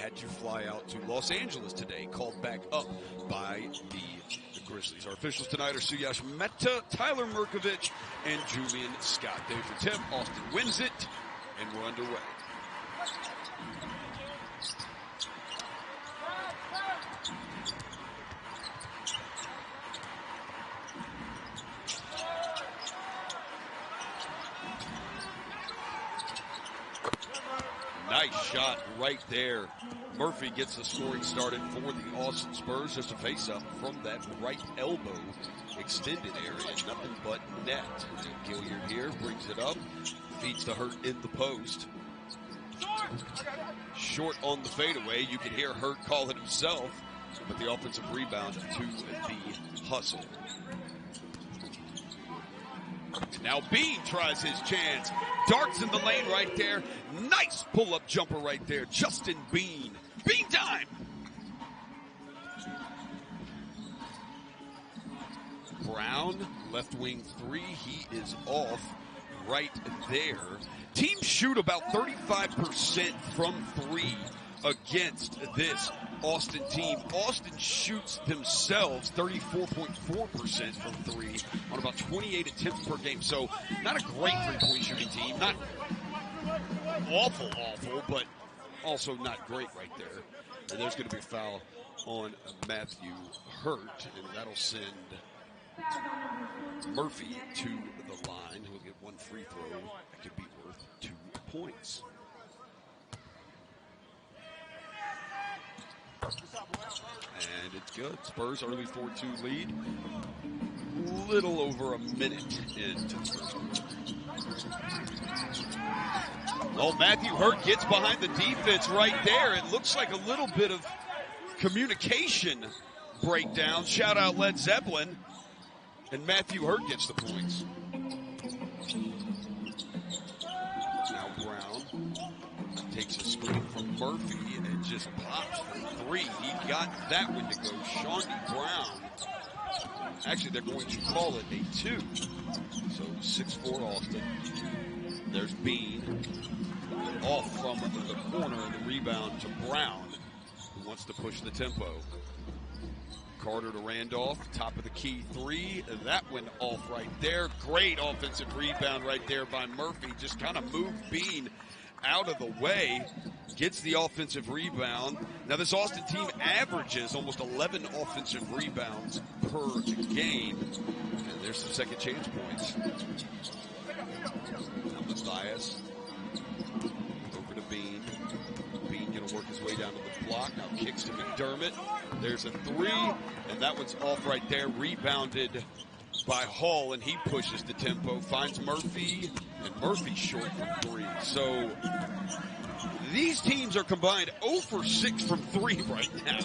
had to fly out to Los Angeles today, called back up by the Grizzlies. Our officials tonight are Suyash Mehta, Tyler Merkovich, and Julian Scott. Day for tip, Austin wins it, and we're underway. Nice shot right there. Murphy gets the scoring started for the Austin Spurs. Just a face-up from that right elbow extended area. Nothing but net. Gilliard here brings it up. Feeds to Hurt in the post. Short on the fadeaway. You can hear Hurt call it himself. But the offensive rebound to the hustle. Now Bean tries his chance. Darts in the lane right there. Nice pull-up jumper right there. Justin Bean. Bean time! Brown, left wing three. He is off right there. Teams shoot about 35% from three against this Austin team. Austin shoots themselves 34.4% from three on about 28 attempts per game. So not a great three-point shooting team. Not awful, but also not great right there. And there's going to be a foul on Matthew Hurt, and that'll send Murphy to the line. He'll get one free throw. That could be worth 2 points. And it's good. Spurs early 4-2 lead. Little over a minute into the first quarter. Oh, Matthew Hurt gets behind the defense right there. It looks like a little bit of communication breakdown. Shout out Led Zeppelin. And Matthew Hurt gets the points. Now Brown takes a screen from Murphy and just pops for three. He got that one to go. Shawnee Brown. Actually, they're going to call it a 2. So 6-4 Austin. There's Bean. Off from the corner, and the rebound to Brown, who wants to push the tempo. Carter to Randolph, top of the key three. That went off right there. Great offensive rebound right there by Murphy. Just kind of moved Bean out of the way. Gets the offensive rebound. Now this Austin team averages almost 11 offensive rebounds per game. And there's some second chance points. Now Matthias. Over to Bean. Bean gonna work his way down to the block. Now kicks to McDermott. There's a three, and that one's off right there. Rebounded by Hall, and he pushes the tempo. Finds Murphy, and Murphy's short from three. So these teams are combined 0 for 6 from three right now.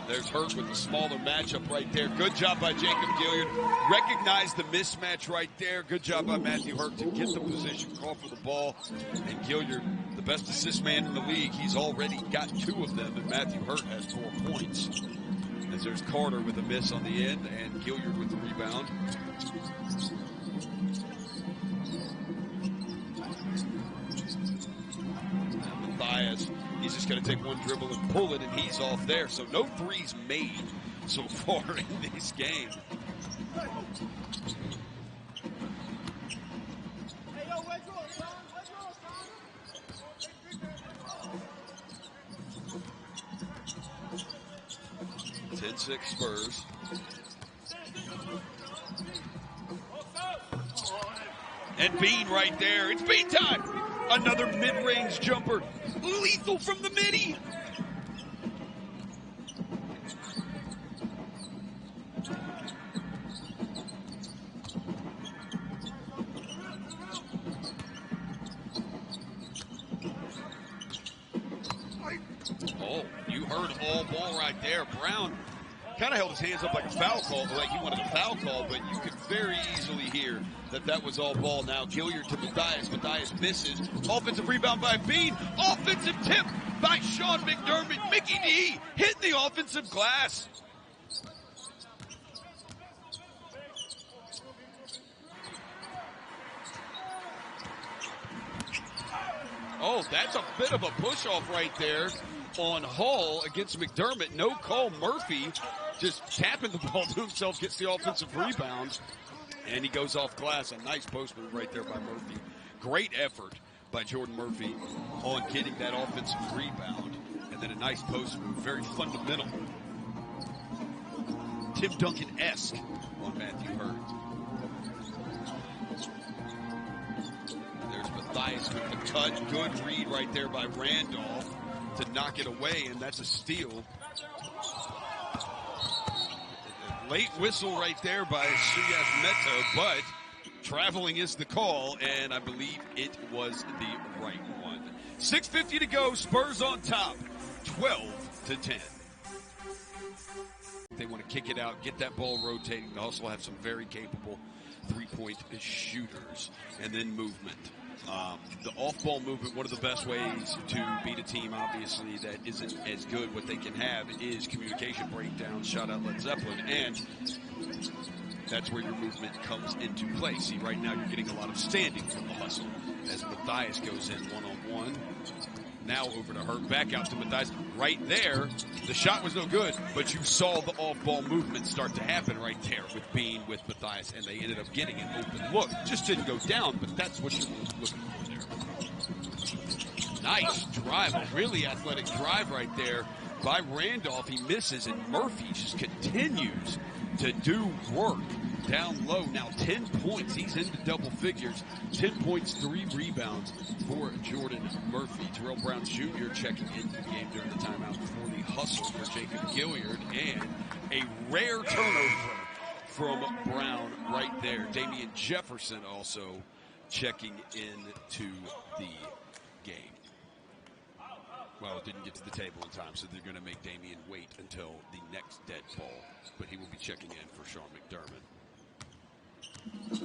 There's Hurt with the smaller matchup right there. Good job by Jacob Gilliard. Recognized the mismatch right there. Good job by Matthew Hurt to get the position, call for the ball. And Gilliard, the best assist man in the league, he's already got 2 of them, and Matthew Hurt has 4 points. As there's Carter with a miss on the end, and Gilliard with the rebound. And Matthias, he's just going to take one dribble and pull it, and he's off there. So no threes made so far in this game. 10-6 Spurs. And Bean right there. It's Bean time. Another mid-range jumper. Lethal from the midi. Oh, you heard all ball right there. Brown kind of held his hands up like a foul call, like he wanted a foul call, but you could very easily hear that that was all ball. Now Gilliard to Matthias. Matthias misses. Offensive rebound by Bean. Offensive tip by Sean McDermott. Mickey D hitting the offensive glass. still. That's a bit of a push-off right there on Hall against McDermott. No call. Murphy just tapping the ball to himself, gets the offensive rebound, and he goes off glass. A nice post move right there by Murphy. Great effort by Jordan Murphy on getting that offensive rebound. And then a nice post move, very fundamental. Tim Duncan-esque on Matthew Hurd. There's Mathias with the cut. Good read right there by Randolph to knock it away, and that's a steal. Late whistle right there by Suyas Mehta, but traveling is the call, and I believe it was the right one. 6:50 to go, Spurs on top, 12-10. They want to kick it out, get that ball rotating. They also have some very capable three-point shooters, and then movement. The off-ball movement, one of the best ways to beat a team, obviously, that isn't as good. What they can have is communication breakdowns, shot out Led Zeppelin, and that's where your movement comes into play. See, right now you're getting a lot of standing from the hustle as Mathias goes in one-on-one. Now over to Hurt, back out to Mathias. Right there, the shot was no good, but you saw the off-ball movement start to happen right there with Bean, with Mathias, and they ended up getting an open look. Just didn't go down, but that's what you're looking for there. Nice drive, a really athletic drive right there by Randolph. He misses, and Murphy just continues to do work down low. Now 10 points. He's into double figures. 10 points, 3 rebounds for Jordan Murphy. Terrell Brown Jr. checking into the game during the timeout for the hustle for Jacob Gilliard. And a rare turnover from Brown right there. Damian Jefferson also checking into the game. Well, it didn't get to the table in time, so they're going to make Damian wait until the next dead ball. But he will be checking in for Sean McDermott. And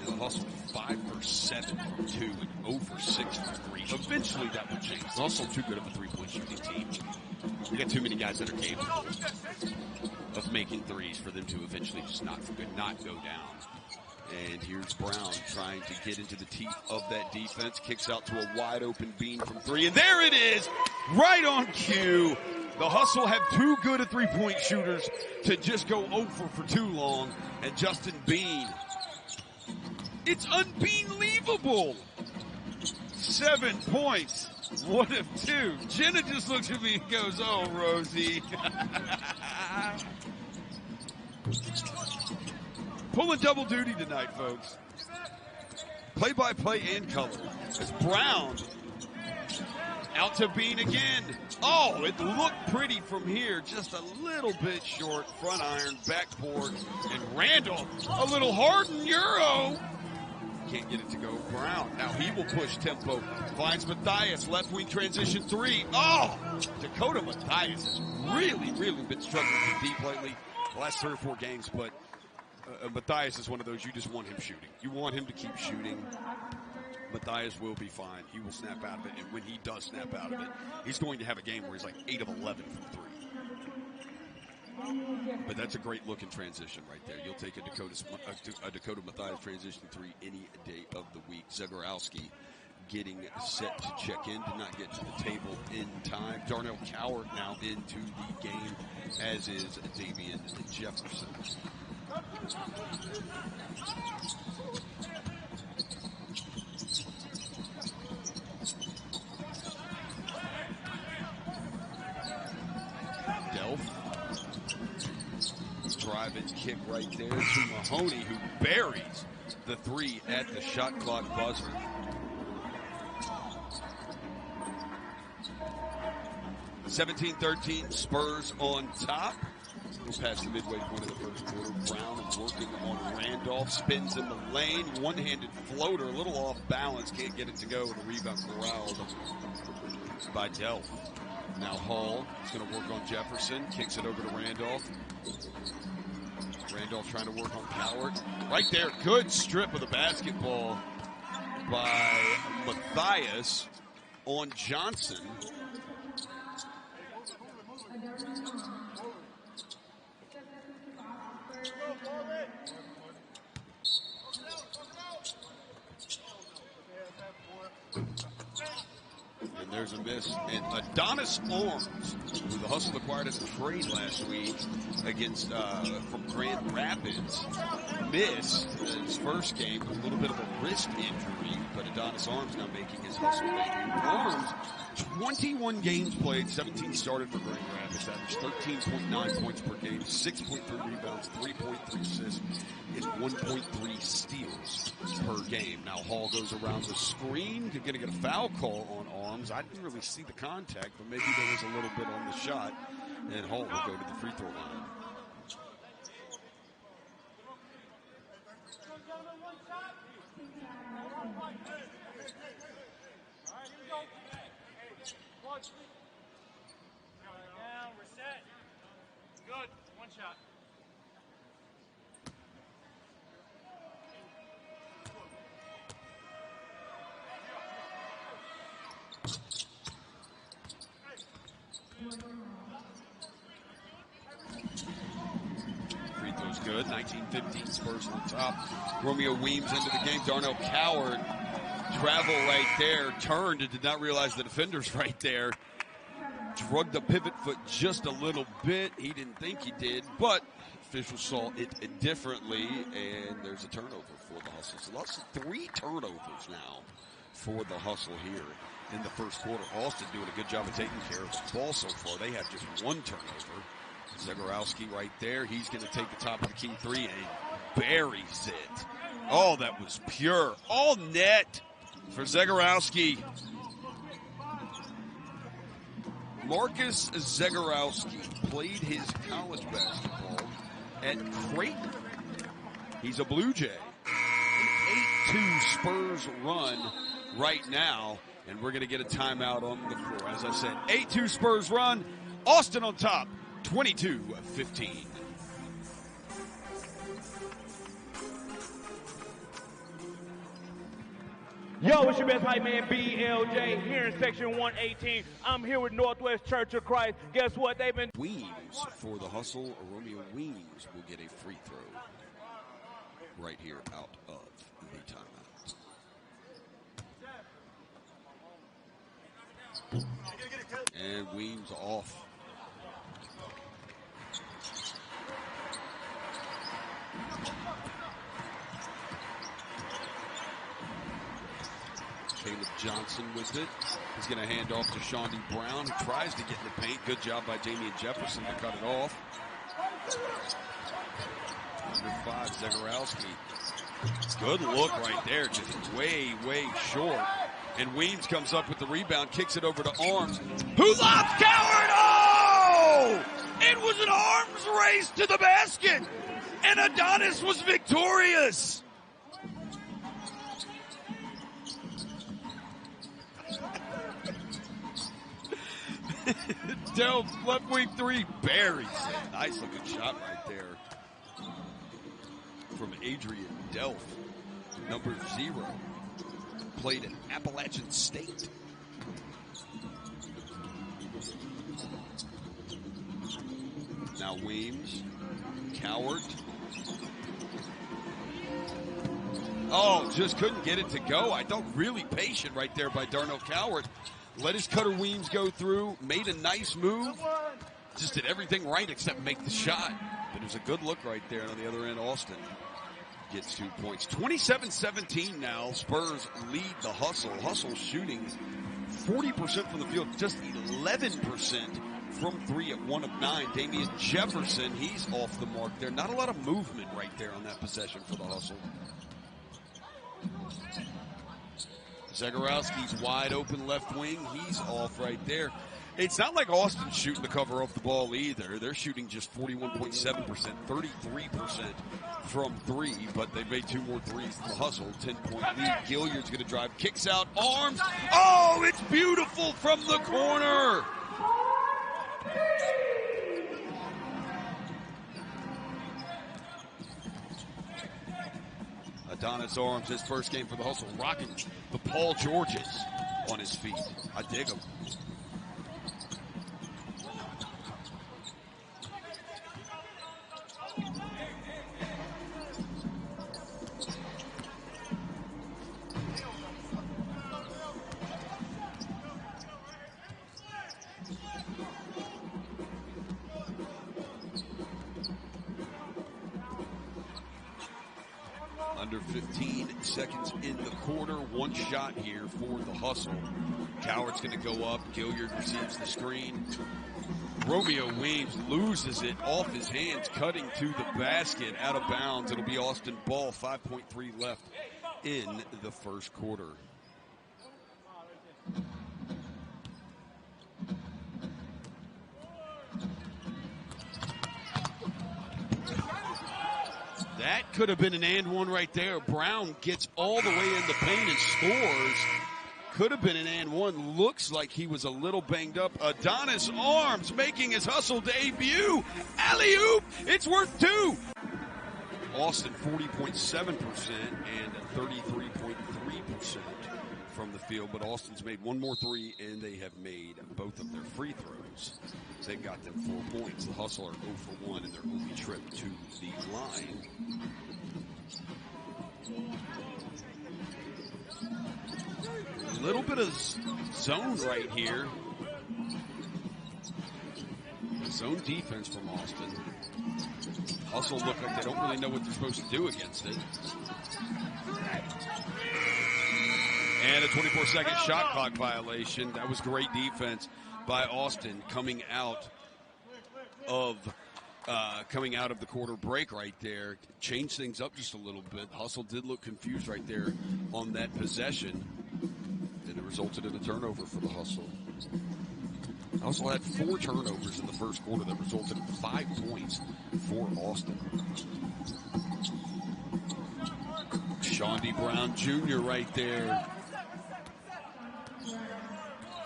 the hustle 5 for 7 from 2 and 0 for 6 from 3. Eventually that will change. It's also too good of a three-point shooting team. We got too many guys that are capable of making threes for them to eventually just not go down. And here's Brown trying to get into the teeth of that defense. Kicks out to a wide open Bean from 3. And there it is, right on cue. The hustle have too good of three-point shooters to just go over for too long. And Justin Bean, it's unbelievable. 7 points, 1 of 2. Jenna just looks at me and goes, "Oh, Rosie." Pulling double duty tonight, folks. Play-by-play and color. It's Brown out to Bean again. Oh, it looked pretty from here. Just a little bit short. Front iron, backboard, and Randolph a little hard in Euro. Can't get it to go. Brown, now he will push tempo. Finds Mathias, left wing transition 3. Oh, Dakota Mathias has really been struggling deep lately. The last 3 or 4 games, but Mathias is one of those you just want him shooting. You want him to keep shooting. Mathias will be fine. He will snap out of it, and when he does snap out of it, he's going to have a game where he's like 8 of 11 from 3. But that's a great look in transition right there. You'll take a Dakota Mathias transition 3 any day of the week. Zagorowski getting set to check in, did not get to the table in time. Darnell Coward now into the game, as is Damian Jefferson. Delph. Drive and kick right there to Mahoney, who buries the 3 at the shot clock buzzer. (17-13) Spurs on top. We'll pass the midway point of the first quarter. Brown working on Randolph. Spins in the lane. One-handed floater. A little off balance. Can't get it to go. And the rebound corralled by Delph. Now Hall is going to work on Jefferson. Kicks it over to Randolph. Randolph trying to work on Coward. Right there. Good strip of the basketball by Mathias on Johnson. there's a miss. And Adonis Arms, who the Hustle acquired as a trade last week against from Grand Rapids, missed his first game with a little bit of a wrist injury, but Adonis Arms now making his Hustle debut. Arms, 21 games played, 17 started for Grand Rapids, averaged 13.9 points per game, 6.3 rebounds, 3.3 assists, and 1.3 steals per game. Now Hall goes around the screen. You're going to get a foul call on Arms. I didn't really see the contact, but maybe there was a little bit on the shot, and Hall will go to the free throw line. Good. One shot. Free throw's good. 19-15 Spurs on top. Romeo Weems into the game. Darnell Coward travel right there. Turned and did not realize the defender's right there. Drugged the pivot foot just a little bit. He didn't think he did, but officials saw it differently, and there's a turnover for the Hustle. So lost 3 turnovers now for the Hustle here in the first quarter. Austin doing a good job of taking care of the ball so far. They have just 1 turnover. Zegorowski right there. He's going to take the top of the key 3 and buries it. Oh, that was pure. All net for Zegorowski. Marcus Zegorowski played his college basketball at Creighton. He's a Blue Jay. An 8-2 Spurs run right now, and we're going to get a timeout on the floor. As I said, 8-2 Spurs run. Austin on top, 22-15. Yo, it's your best hype man, BLJ, here in section 118. I'm here with Northwest Church of Christ. Guess what? They've been... Weems for the Hustle. Romeo Weems will get a free throw right here out of the timeout. And Weems off. Caleb Johnson with it. He's going to hand off to Shawnee Brown, who tries to get in the paint. Good job by Damian Jefferson to cut it off. Number 5, Zegorowski. Good look right there, just way, way short. And Weems comes up with the rebound, kicks it over to Arms. Who lobs Coward? Oh! It was an arms race to the basket, and Adonis was victorious. Delph, left wing 3, buries it. Nice looking shot right there from Adrian Delph, number 0. Played at Appalachian State. Now Weems, Coward. Oh, just couldn't get it to go. I thought really patient right there by Darnell Coward. Let his cutter Weems go through, made a nice move. Just did everything right except make the shot. But it was a good look right there. And on the other end, Austin gets 2 points. 27-17 now. Spurs lead the Hustle. Hustle shooting 40% from the field, just 11% from 3 at 1 of 9. Damian Jefferson, he's off the mark there. Not a lot of movement right there on that possession for the Hustle. Zegorowski's wide open left wing. He's off right there. It's not like Austin's shooting the cover off the ball either. They're shooting just 41.7%, 33% from 3, but they made 2 more threes than the Hustle. 10-point lead. Gilliard's going to drive, kicks out, Arms. Oh, it's beautiful from the corner. Adonis Arms, his first game for the Hustle, rocking the Paul Georges on his feet. I dig him. under 15 seconds in the quarter. One shot here for the Hustle. Coward's going to go up. Gilliard receives the screen. Romeo Weems loses it off his hands, cutting to the basket, out of bounds. It'll be Austin ball, 5.3 left in the first quarter. That could have been an and one right there. Brown gets all the way in the paint and scores. Could have been an and one. Looks like he was a little banged up. Adonis Arms making his Hustle debut. Alley-oop. It's worth two. Austin 40.7% and 33.3% from the field. But Austin's made one more three, and they have made both of their free throws. They got them 4 points. The Hustle are 0 for 1 in their only trip to the line. A little bit of zone right here. Zone defense from Austin. Hustle look like they don't really know what they're supposed to do against it. And a 24-second shot clock violation. That was great defense by Austin coming out of the quarter break right there. Changed things up just a little bit. Hustle did look confused right there on that possession, and it resulted in a turnover for the Hustle. Hustle had 4 turnovers in the first quarter that resulted in 5 points for Austin. Shaundi Brown Jr. right there.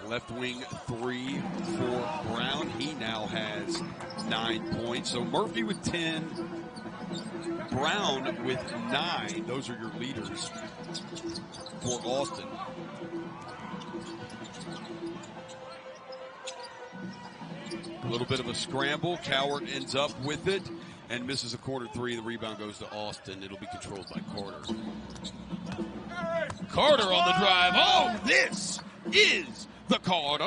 Left wing 3 for Brown. He now has 9 points. So Murphy with 10, Brown with 9. Those are your leaders for Austin. A little bit of a scramble. Coward ends up with it and misses a corner 3. The rebound goes to Austin. It'll be controlled by Carter. Carter on the drive. Oh, this is the Carter.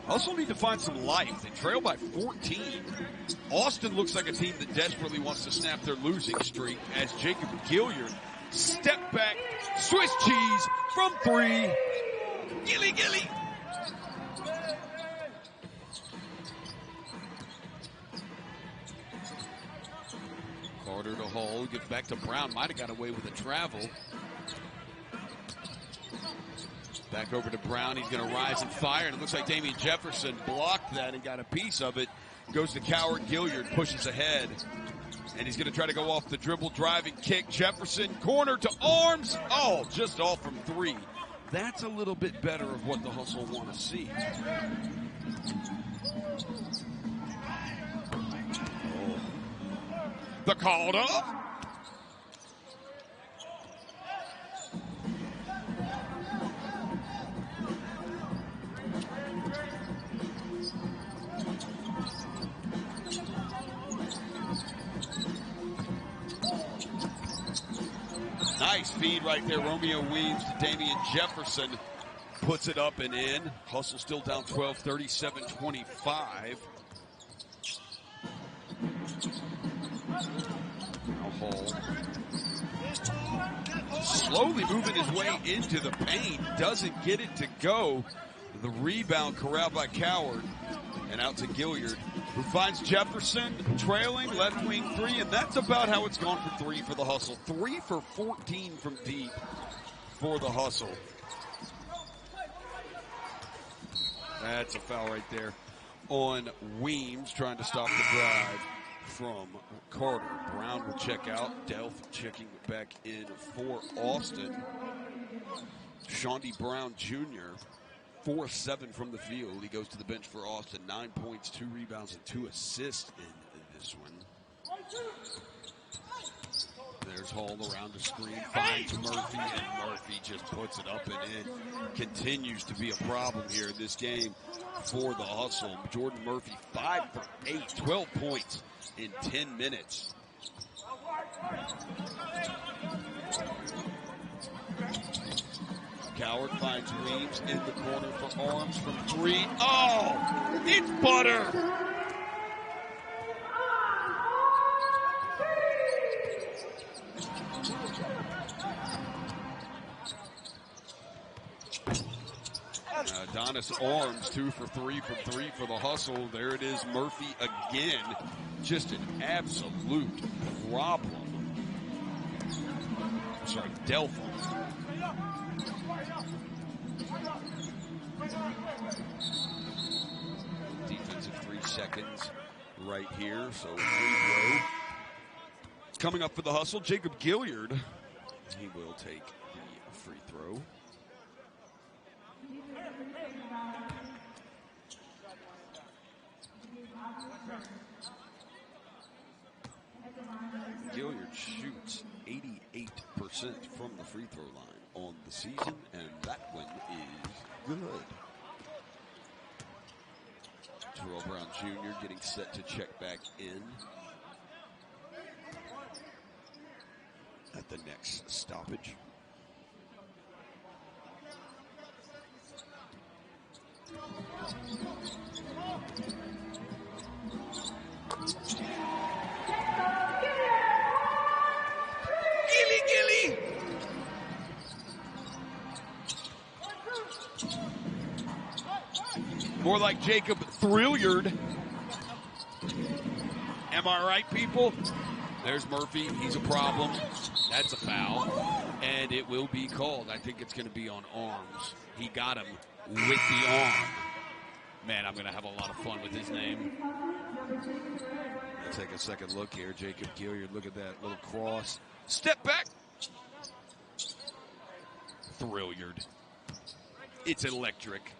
Hustle need to find some life. They trail by 14. Austin looks like a team that desperately wants to snap their losing streak as Jacob Gilliard step back, Swiss cheese from 3. Gilly. Carter to Hall, gives back to Brown. Might have got away with a travel. Back over to Brown. He's going to rise and fire. And it looks like Damian Jefferson blocked that and got a piece of it. Goes to Coward. Gilliard pushes ahead. And he's going to try to go off the dribble, driving kick. Jefferson, corner to Arms. Oh, just off from 3. That's a little bit better of what the Hustle want to see. The Calder. Nice feed right there. Romeo Weems to Damian Jefferson. Puts it up and in. Hustle still down 12, 37-25. Now Hall. Slowly moving his way into the paint. Doesn't get it to go. The rebound corralled by Coward. And out to Gilliard, who finds Jefferson trailing, left wing 3, and that's about how it's gone for 3 for the Hustle. 3 for 14 from deep for the Hustle. That's a foul right there on Weems, trying to stop the drive from Carter. Brown will check out. Delph checking back in for Austin. Shaundi Brown Jr., 4-7 from the field. He goes to the bench for Austin. 9 points, 2 rebounds, and 2 assists in this one. There's Hall around the screen, finds Murphy, and Murphy just puts it up and in. Continues to be a problem here in this game for the Hustle. Jordan Murphy, 5 for 8, 12 points in 10 minutes. Coward finds Weems in the corner for Arms from 3. Oh, it's butter. Adonis Arms 2 for 3 from 3 for the Hustle. There it is, Murphy again. Just an absolute problem. Sorry, Delph. Defensive 3 seconds right here, so free throw. Coming up for the Hustle, Jacob Gilliard. He will take the free throw. Gilliard shoots 88% from the free throw line on the season, and that one is good. Terrell Brown Jr. getting set to check back in at the next stoppage. Gilly! More like Jacob Thrilliard. Am I right, people? There's Murphy. He's a problem. That's a foul. And it will be called. I think it's going to be on Arms. He got him with the arm. Man, I'm going to have a lot of fun with his name. Let's take a second look here. Jacob Gilliard, look at that little cross. Step back. Thrilliard. It's electric.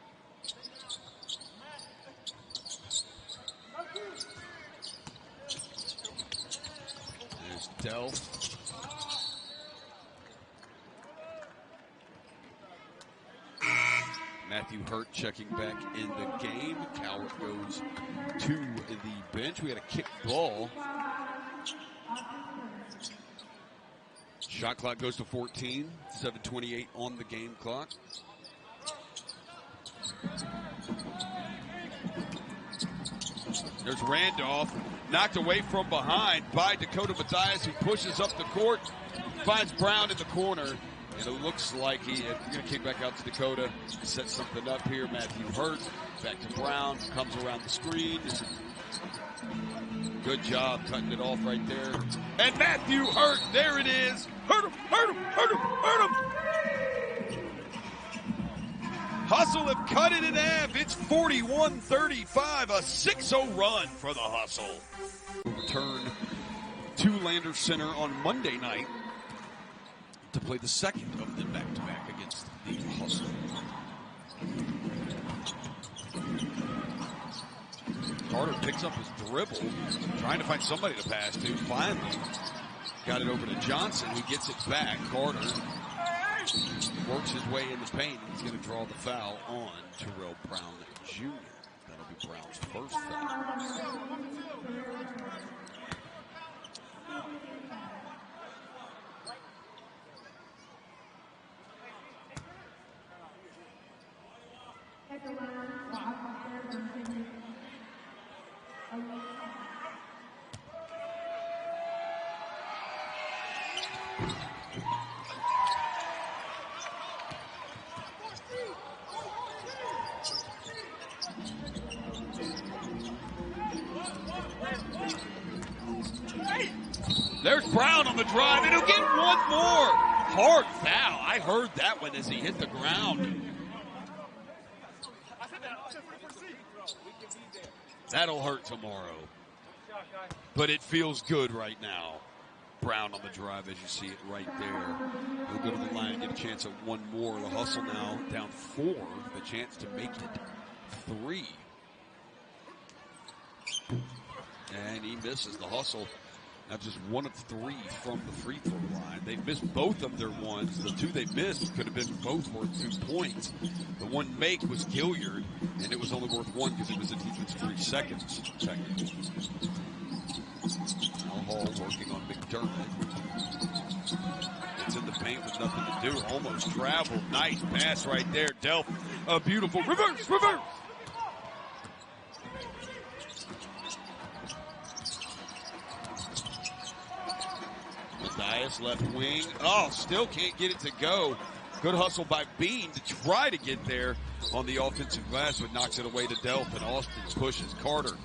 There's Delph. Matthew Hurt checking back in the game. Coward goes to the bench. We had a kick ball. Shot clock goes to 14. 7:28 on the game clock. There's Randolph, knocked away from behind by Dakota Mathias, who pushes up the court, finds Brown in the corner, and it looks like he's going to kick back out to Dakota, set something up here. Matthew Hurt, back to Brown, comes around the screen. Good job cutting it off right there. And Matthew Hurt, there it is. Hurt him, hurt him, hurt him, hurt him. Hustle have cut it in half. It's 41-35, a 6-0 run for the Hustle. Return to Landers Center on Monday night to play the second of the back-to-back against the Hustle. Carter picks up his dribble, trying to find somebody to pass to. Finally, got it over to Johnson, who gets it back. Carter works his way in the paint. He's going to draw the foul on Terrell Brown Jr. That'll be Brown's first foul. There's Brown on the drive, and he'll get one more. Hard foul. I heard that one as he hit the ground. That'll hurt tomorrow. But it feels good right now. Brown on the drive, as you see it right there. He'll go to the line and get a chance at one more. The Hustle now down 4. The chance to make it 3. And he misses. The Hustle now just 1 of 3 from the free throw line. They've missed both of their ones. The 2 they missed could have been both worth 2 points. The one make was Gilliard, and it was only worth 1 because it was a defense 3 seconds. Now Hall working on McDermott. It's in the paint with nothing to do. Almost traveled. Nice pass right there. Delph, a beautiful reverse. Mathias, left wing. Oh, still can't get it to go. Good hustle by Bean to try to get there on the offensive glass, but knocks it away to Delph, and Austin pushes Carter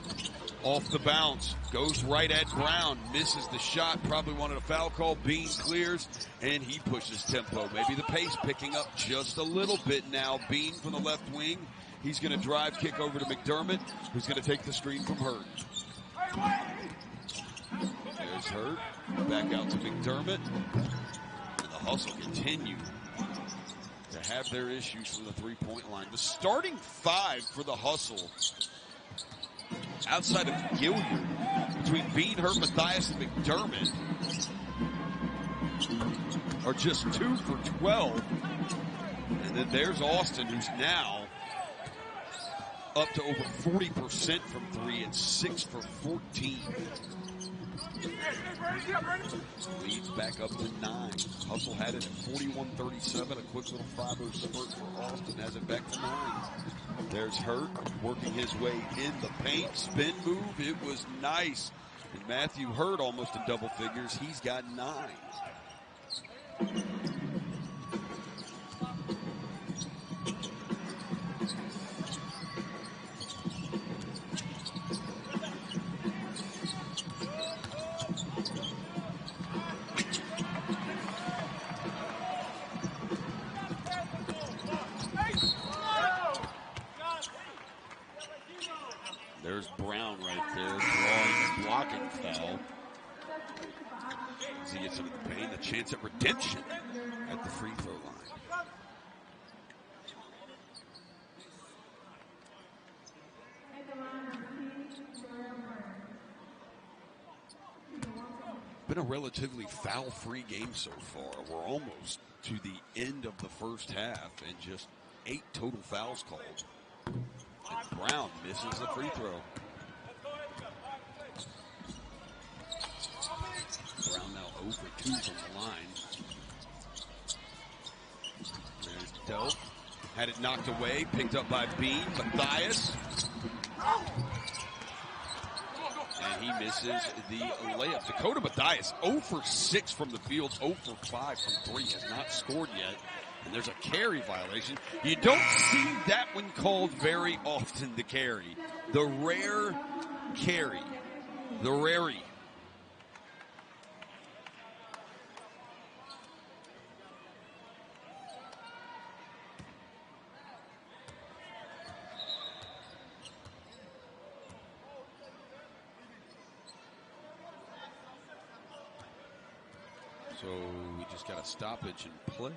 off the bounce, goes right at Brown, misses the shot, probably wanted a foul call. Bean clears, and he pushes tempo. Maybe the pace picking up just a little bit now. Bean from the left wing. He's going to drive, kick over to McDermott, who's going to take the screen from Hurt. There's Hurt, back out to McDermott. And the hustle continued to have their issues from the three-point line. The starting five for the hustle, outside of Gilliard, between Bean, Hurt, Mathias, and McDermott, are just 2 for 12. And then there's Austin, who's now up to over 40% from three and 6 for 14. Leads back up to 9. Hustle had it at 41-37. A quick little 5-0 spurt for Austin. Has it back to 9. There's Hurt working his way in the paint. Spin move. It was nice. And Matthew Hurt almost in double figures. He's got 9. There's Brown right there, drawing a blocking foul. As he gets into the paint, a chance at redemption at the free throw line. Been a relatively foul-free game so far. We're almost to the end of the first half and just 8 total fouls called. And Brown misses the free throw. Brown now 0 for 2 from the line. There's Delph. Had it knocked away, picked up by Bean. Mathias. And he misses the layup. Dakota Mathias 0 for 6 from the field, 0 for 5 from 3. Has not scored yet. And there's a carry violation. You don't see that one called very often, the carry. The rare carry. The rarey. So we just got a stoppage in play.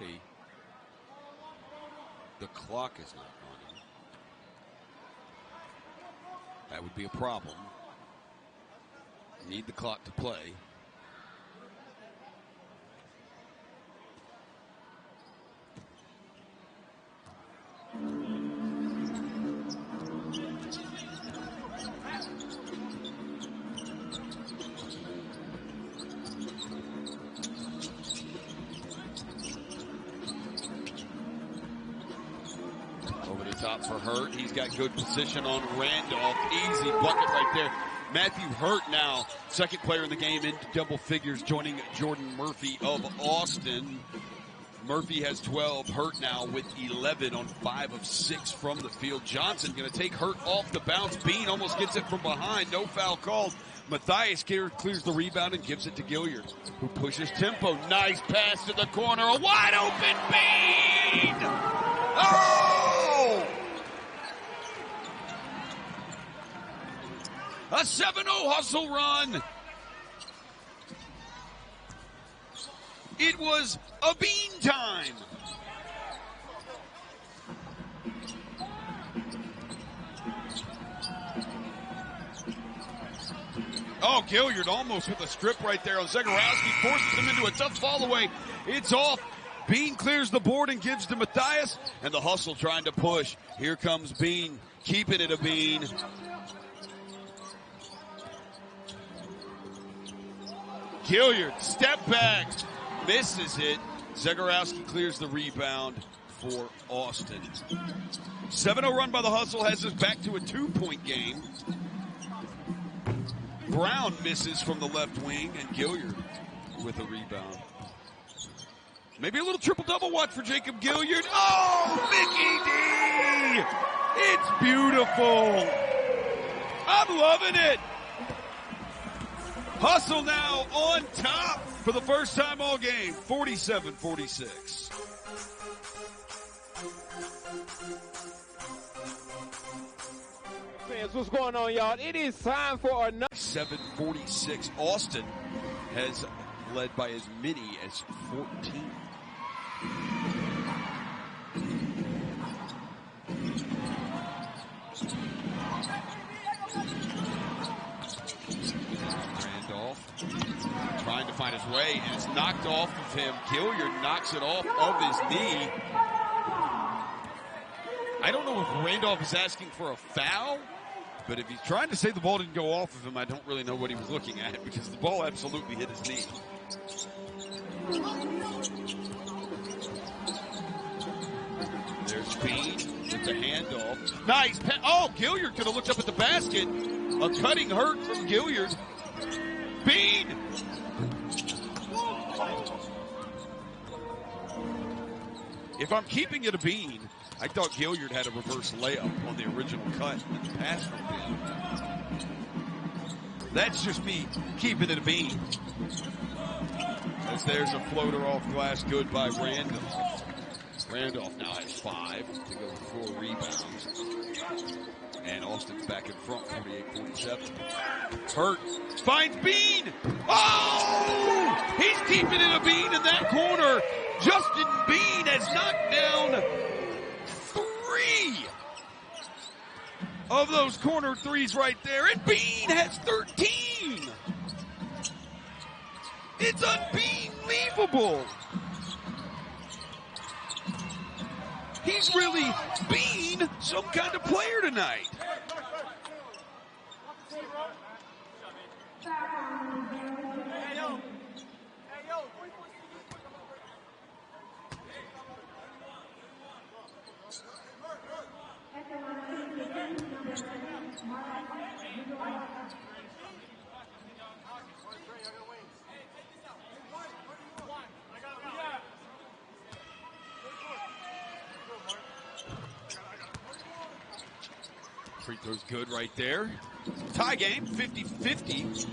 The clock is not running. That would be a problem. Need the clock to play. Top for Hurt. He's got good position on Randolph. Easy bucket right there. Matthew Hurt now, second player in the game into double figures, joining Jordan Murphy of Austin. Murphy has 12. Hurt now with 11 on 5 of 6 from the field. Johnson going to take Hurt off the bounce. Bean almost gets it from behind. No foul called. Mathias clears the rebound and gives it to Gilliard, who pushes tempo. Nice pass to the corner. A wide open Bean! Oh! A 7-0 hustle run. It was a Bean time. Oh, Gilliard almost with a strip right there on Zegarowski. Forces him into a tough fall away. It's off. Bean clears the board and gives to Mathias. And the hustle trying to push. Here comes Bean. Keeping it a Bean. Gilliard, step back. misses it. Zegarowski clears the rebound for Austin. 7-0 run by the Hustle has us back to a 2-point game. Brown misses from the left wing, and Gilliard with a rebound. Maybe a little triple-double watch for Jacob Gilliard. Oh, Mickey D! It's beautiful. I'm loving it. Hustle now on top for the first time all game, 47-46. Fans, what's going on, y'all? It is time for another 7:46. Austin has led by as many as 14. Trying to find his way, and it's knocked off of him. Gilliard knocks it off of his knee. I don't know if Randolph is asking for a foul, but if he's trying to say the ball didn't go off of him, I don't really know what he was looking at, because the ball absolutely hit his knee. There's Bean with the handoff. Nice. Oh, Gilliard could have looked up at the basket. A cutting hurt from Gilliard. Bean! If I'm keeping it a Bean, I thought Gilliard had a reverse layup on the original cut and the pass from Bean. That's just me keeping it a Bean. As there's a floater off glass, good by Randolph. Randolph now has 5 to go with 4 rebounds. And Austin's back in front, 48-47. Hurt. Finds Bean. Oh! He's keeping it a Bean in that corner. Justin Bean has knocked down 3 of those corner threes right there. And Bean has 13. It's unbelievable. He's really been some kind of player tonight. Free throw's good right there. Tie game, 50-50.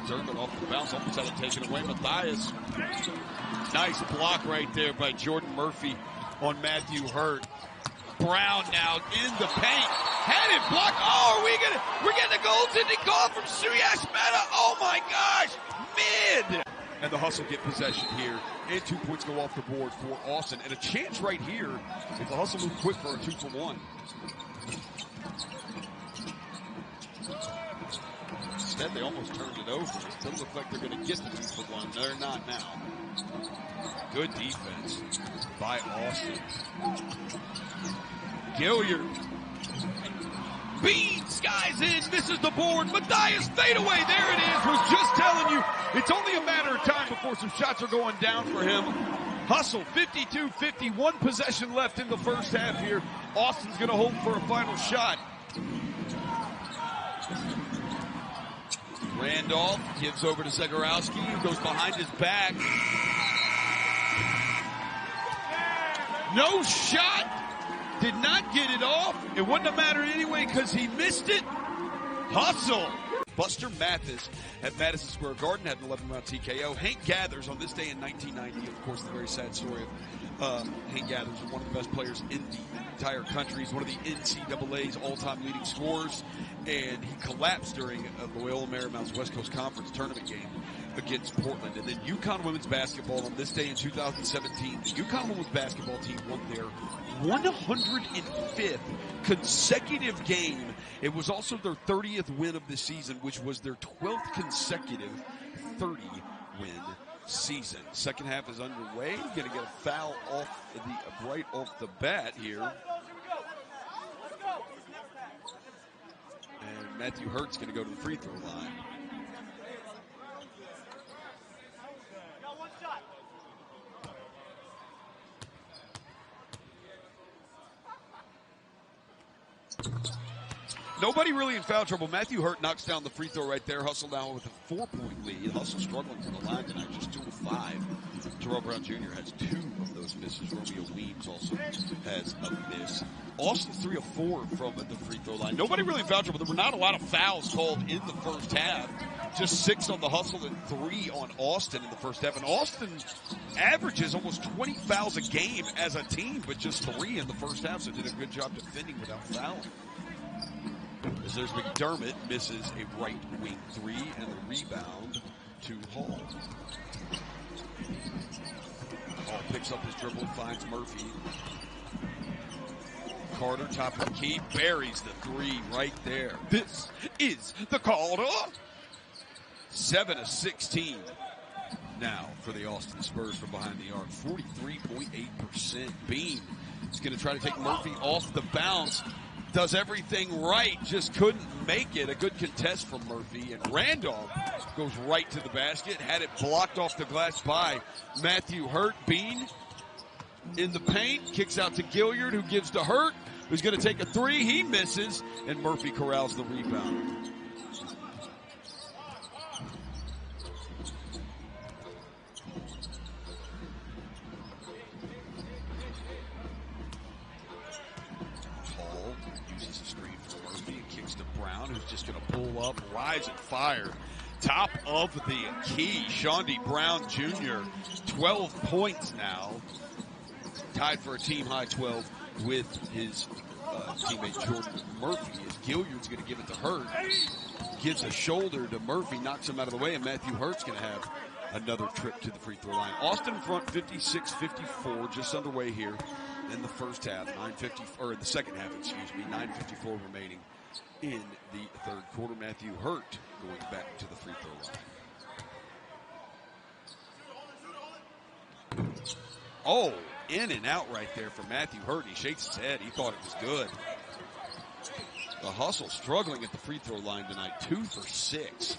Dermott off the bounce, almost had it taken away. Matthias. Nice block right there by Jordan Murphy on Matthew Hurt. Brown now in the paint. Had it blocked. Oh, we're getting a goaltending call from Suyash Mehta. Oh my gosh. Mid. And the Hustle get possession here. And 2 points go off the board for Austin. And a chance right here if the Hustle move quick for a 2-for-1. Instead, they almost turned it over. It doesn't look like they're going to get the 2-for-1. They're not now. Good defense by Austin. Gilliard. Bean skies in, misses the board. Matthias fadeaway, there it is. Was just telling you, it's only a matter of time before some shots are going down for him. Hustle, 52-50, 1 possession left in the first half here. Austin's going to hold for a final shot. Randolph gives over to Zegarowski, who goes behind his back. No shot. Did not get it off. It wouldn't have mattered anyway because he missed it. Hustle. Buster Mathis at Madison Square Garden had an 11-round TKO. Hank Gathers on this day in 1990, of course, the very sad story of Hank Gathers was one of the best players in the entire country. He's one of the NCAA's all-time leading scorers, and he collapsed during Loyola Marymount's West Coast Conference tournament game against Portland. And then UConn women's basketball on this day in 2017, the UConn women's basketball team won their 105th consecutive game. It was also their 30th win of the season, which was their 12th consecutive 30-win season. Second half is underway. Going to get a foul right off the bat here. And Matthew Hurt's going to go to the free throw line. Nobody really in foul trouble. Matthew Hurt knocks down the free throw right there. Hustle now with a 4-point lead. Hustle struggling from the line tonight, just 2 of 5. Terrell Brown Jr. has 2 of those misses. Romeo Weems also has a miss. Austin 3 of 4 from the free throw line. Nobody really in foul trouble. There were not a lot of fouls called in the first half. Just 6 on the Hustle and 3 on Austin in the first half. And Austin averages almost 20 fouls a game as a team, but just 3 in the first half, so did a good job defending without fouling. As there's McDermott, misses a right wing 3 and the rebound to Hall. Hall picks up his dribble, finds Murphy. Carter, top of the key, buries the 3 right there. This is the Calder. 7 of 16 now for the Austin Spurs from behind the arc. 43.8%. Bean is going to try to take Murphy off the bounce. Does everything right, just couldn't make it. A good contest from Murphy, and Randolph goes right to the basket. Had it blocked off the glass by Matthew Hurt. Bean in the paint, kicks out to Gilliard, who gives to Hurt, who's going to take a 3. He misses, and Murphy corrals the rebound. Who's just going to pull up, rise and fire. Top of the key, Shawnee Brown Jr., 12 points now. Tied for a team-high 12 with his teammate Jordan Murphy. As Gilliard's going to give it to Hurt. Gives a shoulder to Murphy, knocks him out of the way, and Matthew Hurt's going to have another trip to the free throw line. Austin in front, 56-54, just underway here in the first half. Or in the second half, 9:54 remaining in the third quarter. Matthew Hurt going back to the free throw line. Oh, in and out right there for Matthew Hurt. He shakes his head. He thought it was good. The Hustle struggling at the free throw line tonight. 2 for 6.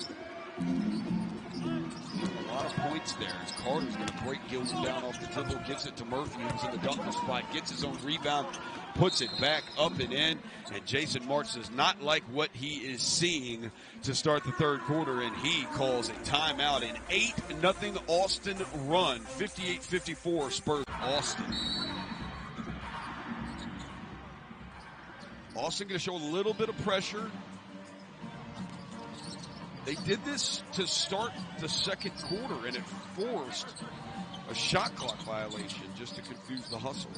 A lot of points there as Carter's going to break Gilson down off the dribble, gives it to Murphy, who's in the dunker spot, gets his own rebound, puts it back up and in, and Jason March does not like what he is seeing to start the third quarter, and he calls a timeout. An 8-0 Austin run, 58-54 Spurs. Austin going to show a little bit of pressure. They did this to start the second quarter, and it forced a shot clock violation just to confuse the Hustle.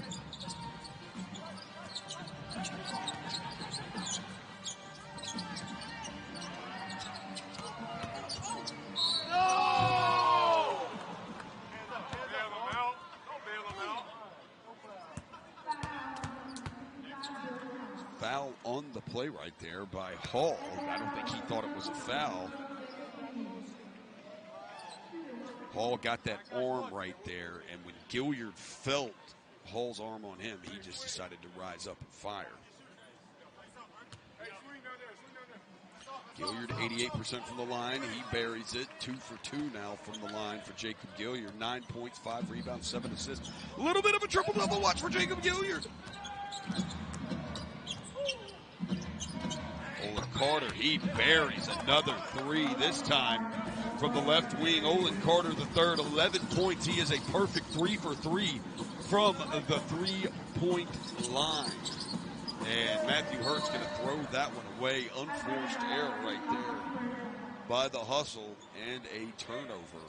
Foul on the play right there by Hall. I don't think he thought it was a foul. Hall got that arm right there, and when Gilliard felt Hall's arm on him, he just decided to rise up and fire. Gilliard 88% from the line. He buries it. 2 for 2 now from the line for Jacob Gilliard. 9 points, 5 rebounds, 7 assists. A little bit of a triple-double watch for Jacob Gilliard. Olin Carter, he buries another 3, this time from the left wing. Olin Carter the third, 11 points. He is a perfect 3 for 3 from the 3-point line. And Matthew Hurt's going to throw that one away. Unforced error right there by the Hustle, and a turnover.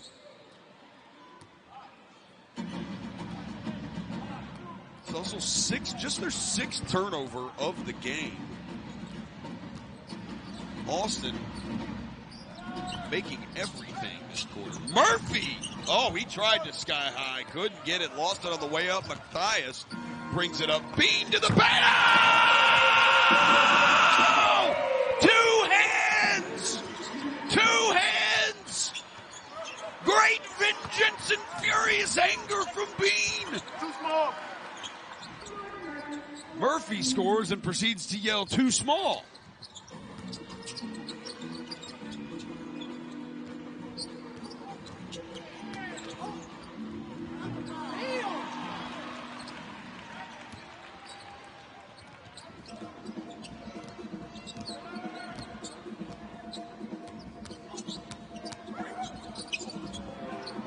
It's also just their 6th turnover of the game. Austin making everything this quarter. Murphy! Oh, he tried to sky high. Couldn't get it. Lost it on the way up. Matthias brings it up. Bean to the paint. Oh! 2 hands! 2 hands! Great vengeance and furious anger from Bean. Too small. Murphy scores and proceeds to yell, too small.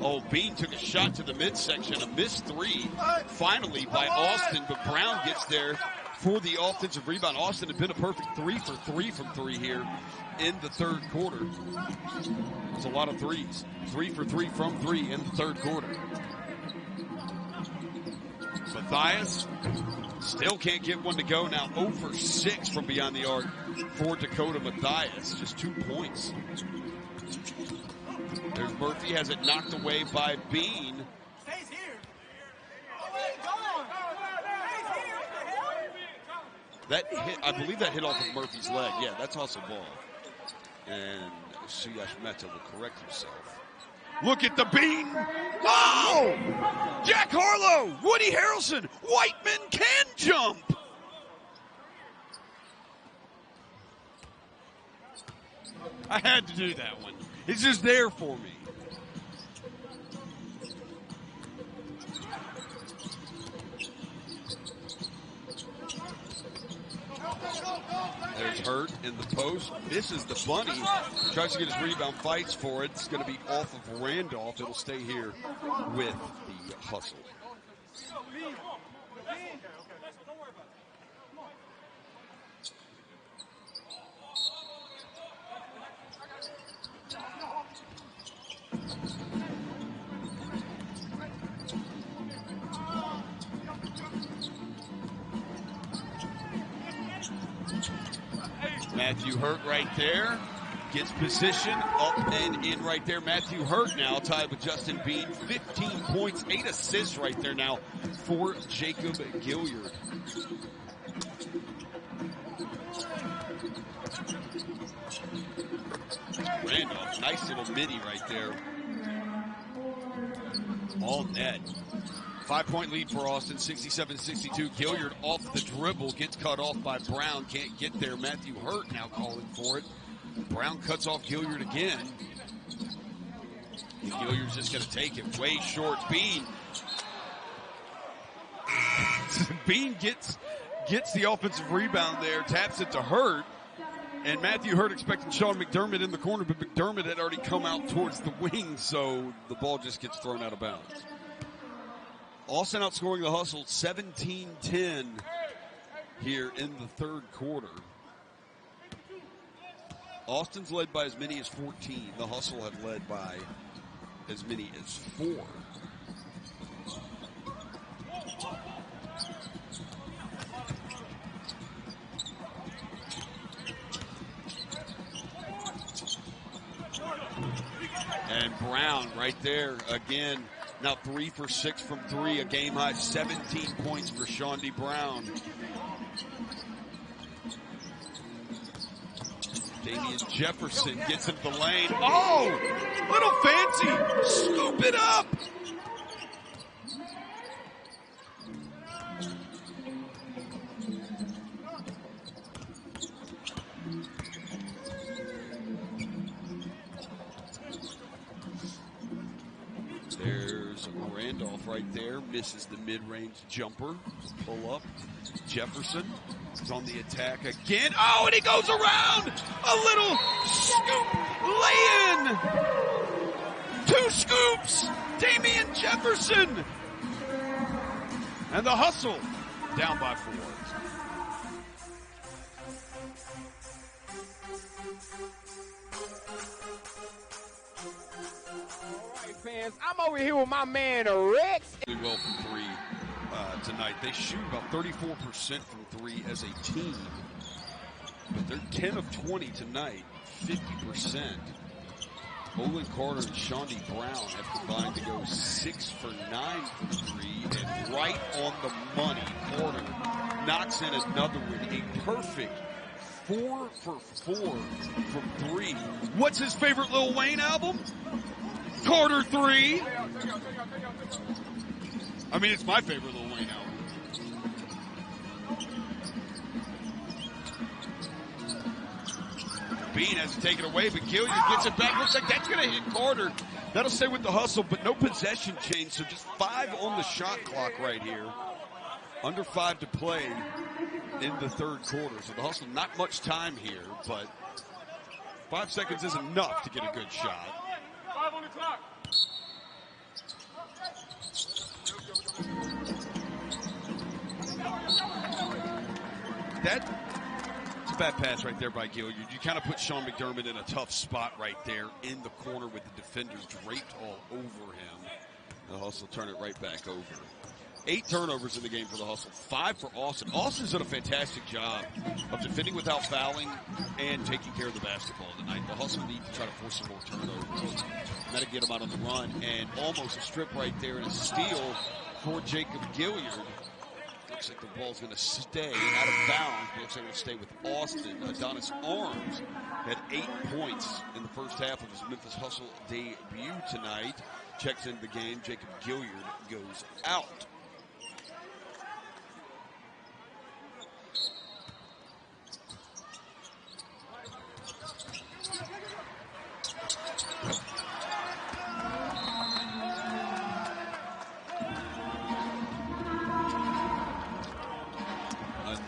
Oh, Bean took a shot to the midsection, a missed three finally by Austin, but Brown gets there for the offensive rebound. Austin had been a perfect 3 for 3 from three here in the third quarter. There's a lot of threes. 3 for 3 from three in the third quarter. Matthias still can't get one to go now. 0 for 6 from beyond the arc for Dakota Matthias. Just 2 points. There's Murphy, has it knocked away by Bean. That hit, I believe that hit off of Murphy's leg. Yeah, that's hustle ball. And Suyash Mehta will correct himself. Look at the Bean. Oh! Jack Harlow, Woody Harrelson, Whiteman can jump. I had to do that one. It's just there for me. There's Hurt in the post. Misses the bunny. Tries to get his rebound, fights for it. It's going to be off of Randolph. It'll stay here with the hustle. Matthew Hurt right there. Gets position up and in right there. Matthew Hurt now tied with Justin Bean. 15 points, 8 assists right there now for Jacob Gilliard. Randolph, nice little midi right there. All net. 5-point lead for Austin, 67-62. Gilliard off the dribble, gets cut off by Brown, can't get there. Matthew Hurt now calling for it. Brown cuts off Gilliard again. And Gilliard's just going to take it way short. Bean. Bean gets the offensive rebound there, taps it to Hurt. And Matthew Hurt expecting Sean McDermott in the corner, but McDermott had already come out towards the wing, so the ball just gets thrown out of bounds. Austin outscoring the hustle 17-10 here in the third quarter. Austin's led by as many as 14. The hustle had led by as many as 4. And Brown right there again. Now 3 for 6 from 3, a game high 17 points for Shawnee Brown. Damian Jefferson gets into the lane. Oh, little fancy, scoop it up. There's Randolph right there, misses the mid-range jumper, pull up. Jefferson is on the attack again. Oh, and he goes around, a little scoop lay-in. 2 scoops, Damian Jefferson. And the hustle down by 4. Fans, I'm over here with my man Rex. Really well from 3 tonight. They shoot about 34% from 3 as a team, but they're 10 of 20 tonight, 50%. Olin Carter and Shawnee Brown have combined to go 6 for 9 from 3, and right on the money, Carter knocks in another one, a perfect 4 for 4 from 3. What's his favorite Lil Wayne album? Carter 3. I mean, it's my favorite Lil Wayne album. Bean has to take it away, but Gilliard gets it back. Looks like that's going to hit Carter. That'll stay with the hustle, but no possession change, so just 5 on the shot clock right here. Under 5 to play in the third quarter. So the hustle, not much time here, but 5 seconds is enough to get a good shot. 5 on the clock. that. It's a bad pass right there by Gilliard. You kind of put Sean McDermott in a tough spot right there in the corner with the defenders draped all over him. The Hustle turn it right back over. 8 turnovers in the game for the Hustle, 5 for Austin. Austin's done a fantastic job of defending without fouling and taking care of the basketball tonight. The Hustle need to try to force some more turnovers. That'll get them out on the run, and almost a strip right there and a steal for Jacob Gilliard. Looks like the ball's going to stay out of bounds. Looks like it'll stay with Austin. Adonis Arms had 8 points in the first half of his Memphis Hustle debut tonight. Checks into the game. Jacob Gilliard goes out.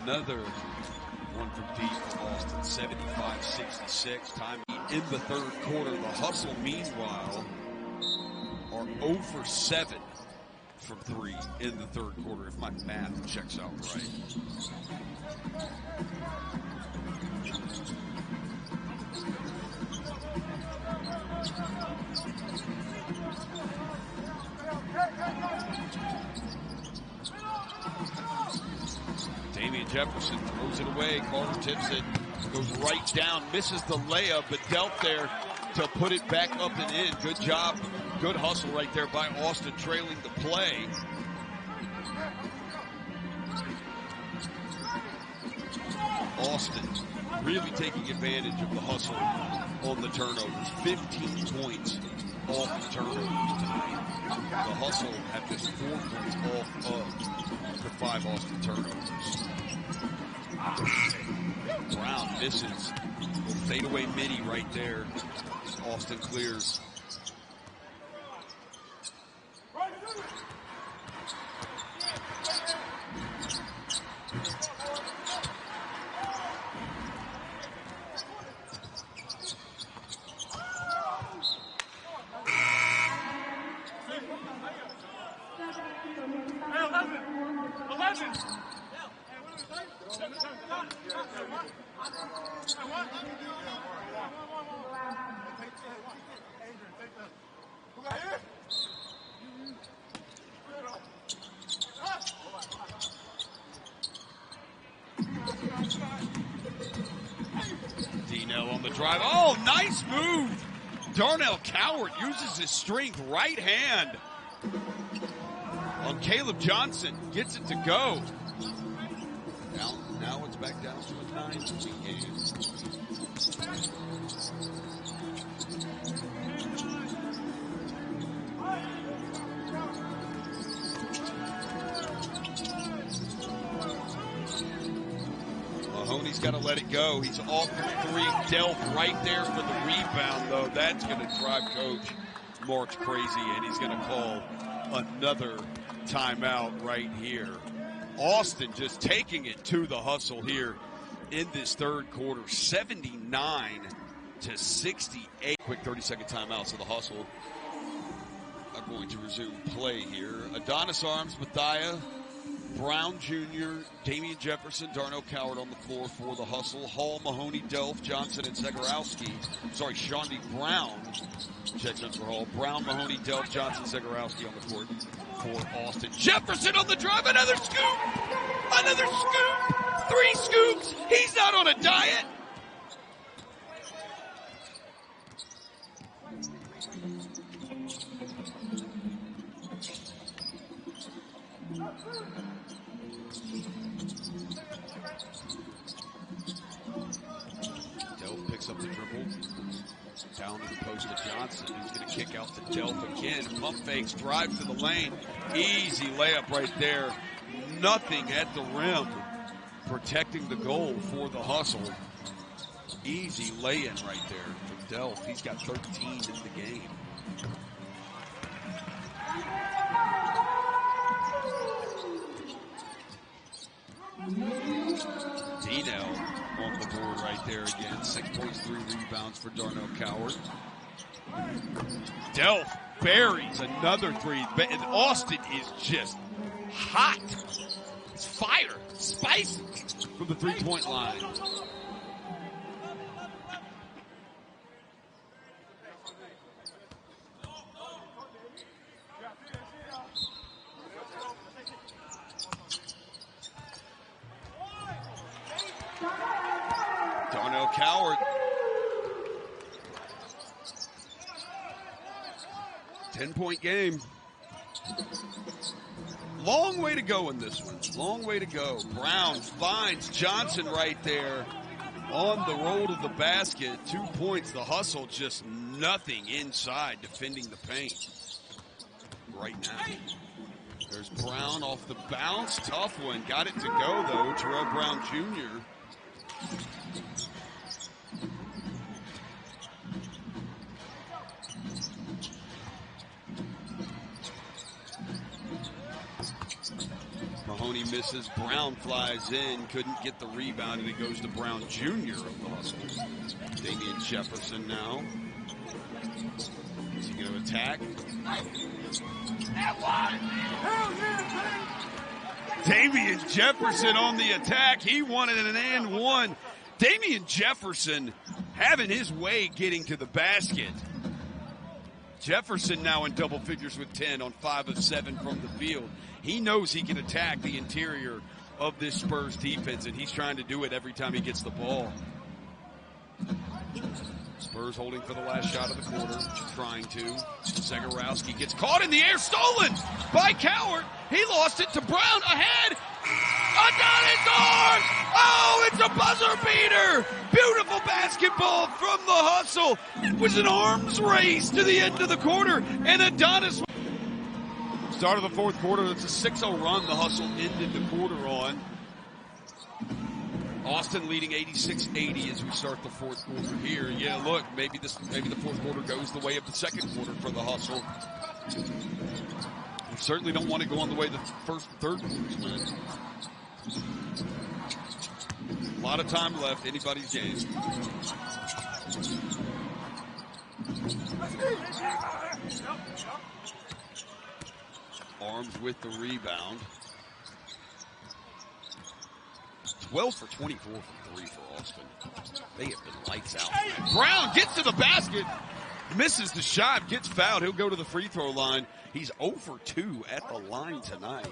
Another one from deep for Austin, 75-66. Time in the third quarter. The Hustle, meanwhile, are 0 for 7 from 3 in the third quarter, if my math checks out right. Damian Jefferson throws it away. Carter tips it. Goes right down. Misses the layup, but Delph there to put it back up and in. Good job. Good hustle right there by Austin, trailing the play. Austin really taking advantage of the hustle on the turnovers. 15 points off the turnovers tonight. The Hustle have just 4 points off of the 5 Austin turnovers. Brown misses. Little fadeaway midi right there. Austin clears. Drive. Oh, nice move. Darnell Coward uses his strength right hand on Caleb Johnson. Gets it to go. Now it's back down to a 9-point game. Mahoney's got to let it go. He's off for 3. Delph right there for the rebound, though. That's going to drive Coach Marks crazy, and he's going to call another timeout right here. Austin just taking it to the Hustle here in this third quarter, 79-68. Quick 30-second timeout, so the Hustle are going to resume play here. Adonis Arms, Mathia, Brown Jr., Damian Jefferson, Darnell Coward on the floor for the Hustle. Hall, Mahoney, Delph, Johnson, and Zegarowski. Sorry, Shawnee Brown checks in for Hall. Brown, Mahoney, Delph, Johnson, Zegarowski on the court for Austin. Jefferson on the drive, another scoop! Another scoop! 3 scoops! He's not on a diet! Delph picks up the dribble. Down to the post to Johnson, who's going to kick out to Delph again. Pump fakes, drive to the lane. Easy layup right there. Nothing at the rim. Protecting the goal for the Hustle. Easy lay-in right there from Delph. He's got 13 in the game. Dino on the board right there again. 6 points, 3 rebounds for Darnell Coward. Delph buries another 3. And Austin is just hot. It's fire, spicy from the three-point line. Darnell Coward. 10-point game. Long way to go in this one. Long way to go. Brown finds Johnson right there on the roll to the basket. 2 points. The hustle, just nothing inside defending the paint right now. There's Brown off the bounce. Tough one. Got it to go, though. Terrell Brown Jr. Mahoney misses. Brown flies in. Couldn't get the rebound, and it goes to Brown Jr. of the hustle. Damian Jefferson now. Is he going to attack? Damian Jefferson on the attack. He wanted an and one. Damian Jefferson having his way getting to the basket. Jefferson now in double figures with 10 on 5 of 7 from the field. He knows he can attack the interior of this Spurs defense, and he's trying to do it every time he gets the ball. Spurs holding for the last shot of the quarter, trying to. Zagorowski gets caught in the air, stolen by Coward. He lost it to Brown, ahead. Adonis! Oh, it's a buzzer beater! Beautiful basketball from the hustle. It was an arms race to the end of the quarter, and Adonis. Start of the fourth quarter, it's a 6-0 run the hustle ended the quarter on. Austin leading 86-80 as we start the fourth quarter here. Yeah, look, maybe the fourth quarter goes the way of the second quarter for the hustle. We certainly don't want to go on the way the first and third quarters went. A lot of time left, anybody's game. Arms with the rebound. 12 for 24 from 3 for Austin. They have been lights out. Brown gets to the basket, misses the shot, gets fouled. He'll go to the free throw line. He's 0 for 2 at the line tonight.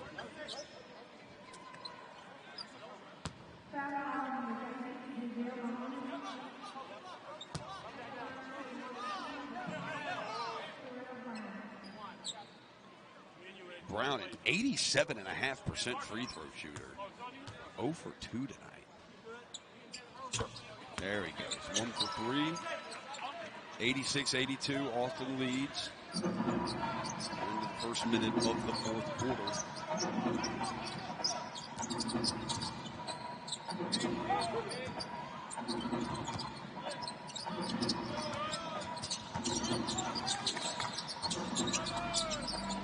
Brown, an 87.5% free throw shooter. 0 for 2 tonight. There he goes. 1 for 3. 86-82. Austin leads. Into the first minute of the fourth quarter.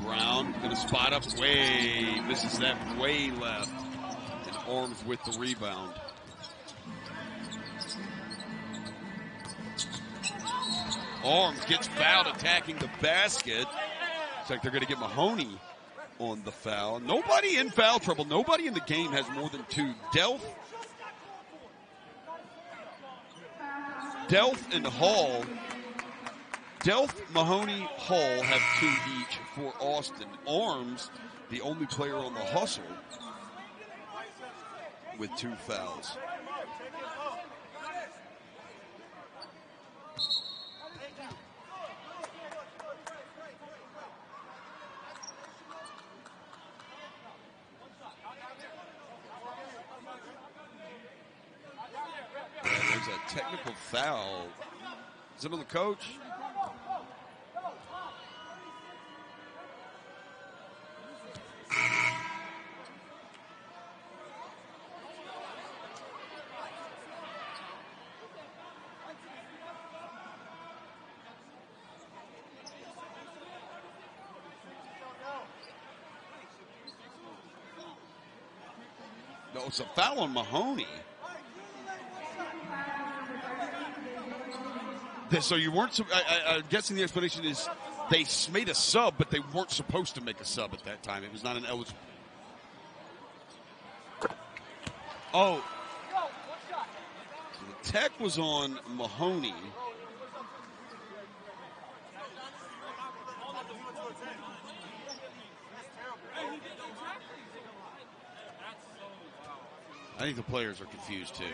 Brown gonna spot up way, misses that way left. And Arms with the rebound. Arms gets fouled attacking the basket. Looks like they're gonna get Mahoney on the foul. Nobody in foul trouble. Nobody in the game has more than 2. Delph and Hall. Delph, Mahoney, Hall have 2 each for Austin. Arms, the only player on the hustle with 2 fouls. There's a technical foul. Is it on the coach? No, it's a foul on Mahoney. So you weren't. I'm guessing the explanation is they made a sub, but they weren't supposed to make a sub at that time. It was not an eligible. Oh, so the tech was on Mahoney. I think the players are confused too.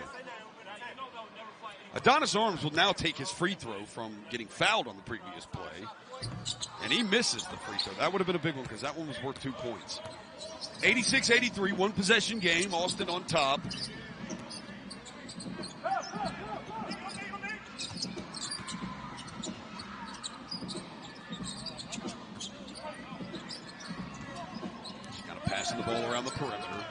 Adonis Arms will now take his free throw from getting fouled on the previous play. And he misses the free throw. That would have been a big one because that one was worth 2 points. 86-83, one possession game. Austin on top. Just kind of passing the ball around the perimeter.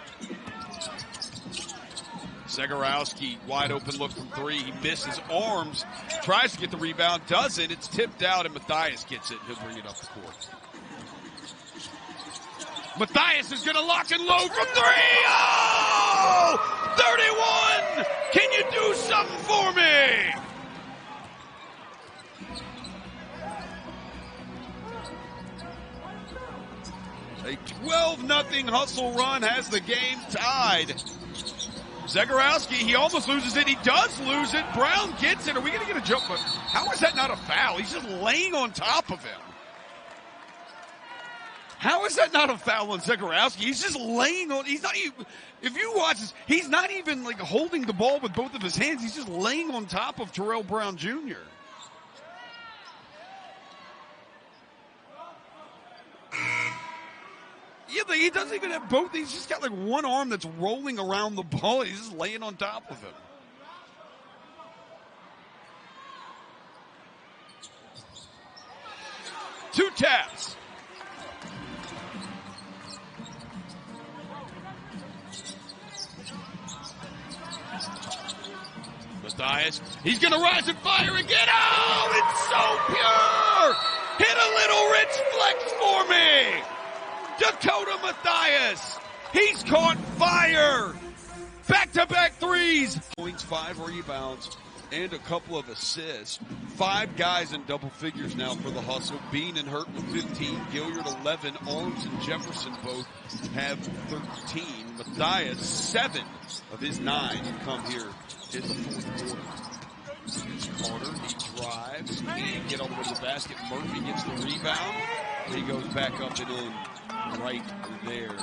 Zagorowski, wide open look from three. He misses. Arms tries to get the rebound, doesn't. It's tipped out, and Matthias gets it. He'll bring it up the court. Matthias is going to lock and load from three. Oh! 31! Can you do something for me? A 12-0 hustle run has the game tied. Zagorowski, he almost loses it. He does lose it. Brown gets it. Are we going to get a jump? How is that not a foul? He's just laying on top of him. How is that not a foul on Zagorowski? He's just laying on. He's not even, if you watch this, he's not even like holding the ball with both of his hands. He's just laying on top of Terrell Brown Jr. Yeah, he doesn't even have both. He's just got like one arm that's rolling around the ball. He's just laying on top of him. Two taps. Matthias, he's going to rise and fire again. Oh, it's so pure. Hit a little Rich Flex for me. Dakota Matthias, he's caught fire. Back-to-back threes. Points, 5 rebounds, and a couple of assists. 5 guys in double figures now for the hustle. Bean and Hurt with 15, Gilliard 11, Arms and Jefferson both have 13. Matthias, 7 of his 9 come here in the fourth quarter. It's Carter, he drives, he can't get all the way to the basket. Murphy gets the rebound. He goes back up and in. Right there.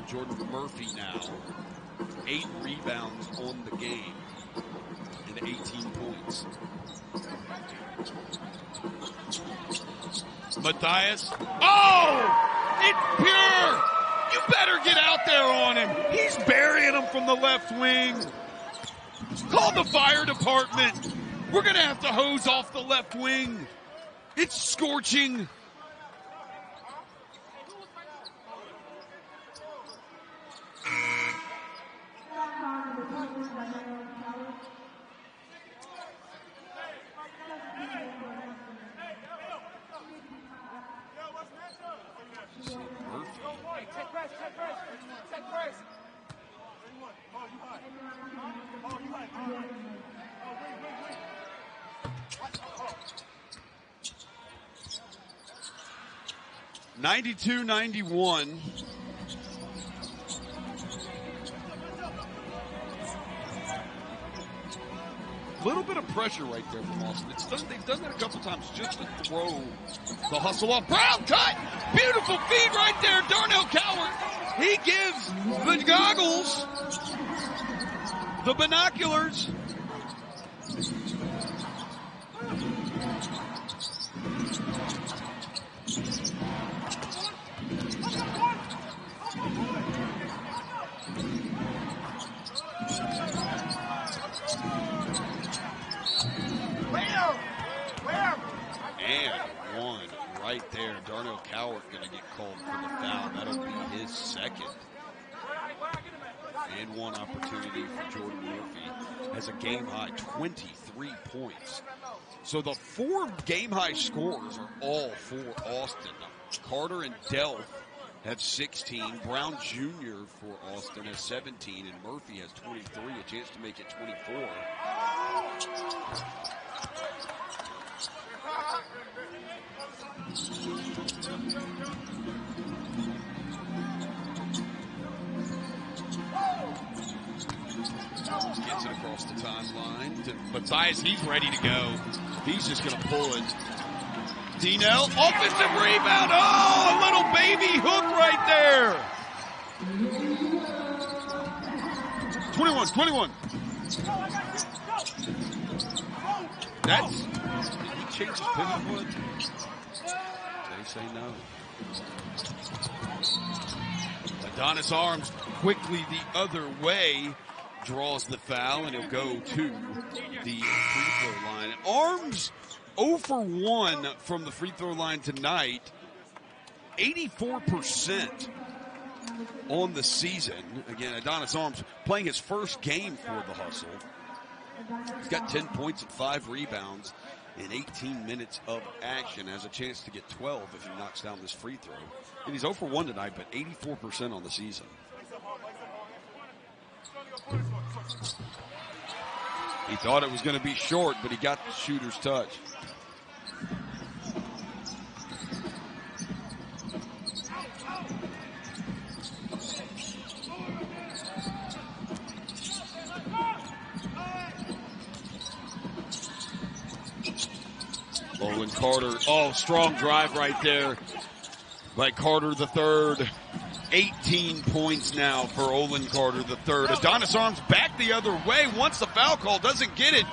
Jordan Murphy now. 8 rebounds on the game and 18 points. Matthias. Oh! It's pure! You better get out there on him. He's burying him from the left wing. Call the fire department. We're going to have to hose off the left wing. It's scorching. Take press. 92-91. A little bit of pressure right there from Austin. They've done that a couple times just to throw the hustle off. Brown cut! Beautiful feed right there. Darnell Coward. He gives the goggles, the binoculars. And one right there. Darnell Coward going to get called for the foul. That'll be his second. And one opportunity for Jordan Murphy. Has a game-high 23 points. So the 4 game-high scores are all for Austin. Carter and Delph have 16. Brown Jr. for Austin has 17. And Murphy has 23. A chance to make it 24. Gets it across the timeline to Matthias. He's ready to go. He's just going to pull it. Dino, offensive rebound. Oh, a little baby hook right there. 21. That's, did he change his pivot foot? They say no. Adonis Arms quickly the other way, draws the foul, and he'll go to the free throw line. Arms 0 for 1 from the free throw line tonight. 84% on the season. Again, Adonis Arms playing his first game for the Hustle. He's got 10 points and 5 rebounds in 18 minutes of action. Has a chance to get 12 if he knocks down this free throw. And he's 0 for 1 tonight, but 84% on the season. He thought it was going to be short, but he got the shooter's touch. Olin Carter, strong drive right there by Carter the third. 18 points now for Olin Carter the third. Adonis Arms back the other way. Once the foul call, doesn't get it.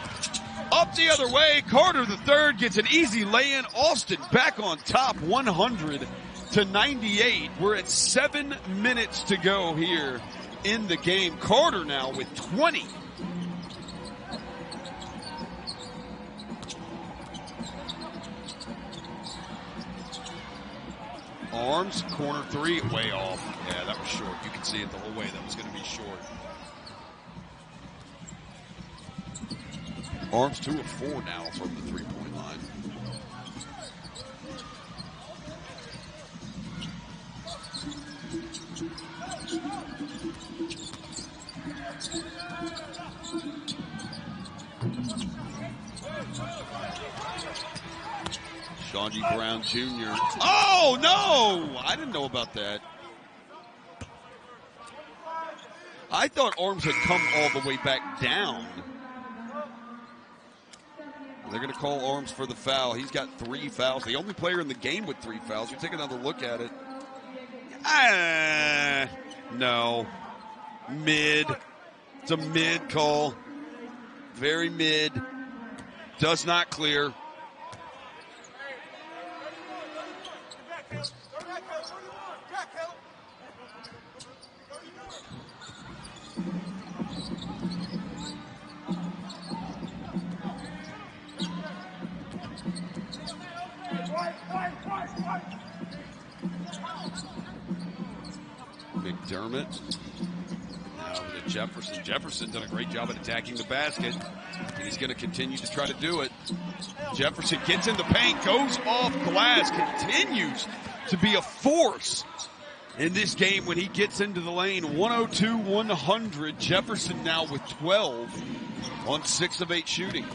Up the other way, Carter the third gets an easy lay-in. Austin back on top, 100-98. We're at 7 minutes to go here in the game. Carter now with 20. Arms, corner three, way off. Yeah, that was short. You can see it the whole way. That was going to be short. Arms 2 of 4 now from the three-point line. Shawnee Brown Jr. Oh, no! I didn't know about that. I thought Arms had come all the way back down. They're going to call Arms for the foul. He's got 3 fouls. The only player in the game with 3 fouls. You take another look at it. No. Mid. It's a mid call. Very mid. Does not clear. McDermott. Now to Jefferson. Jefferson done a great job at attacking the basket, and he's going to continue to try to do it. Jefferson gets in the paint, goes off glass, continues to be a force in this game when he gets into the lane. 102-100. Jefferson now with 12 on 6 of 8 shooting.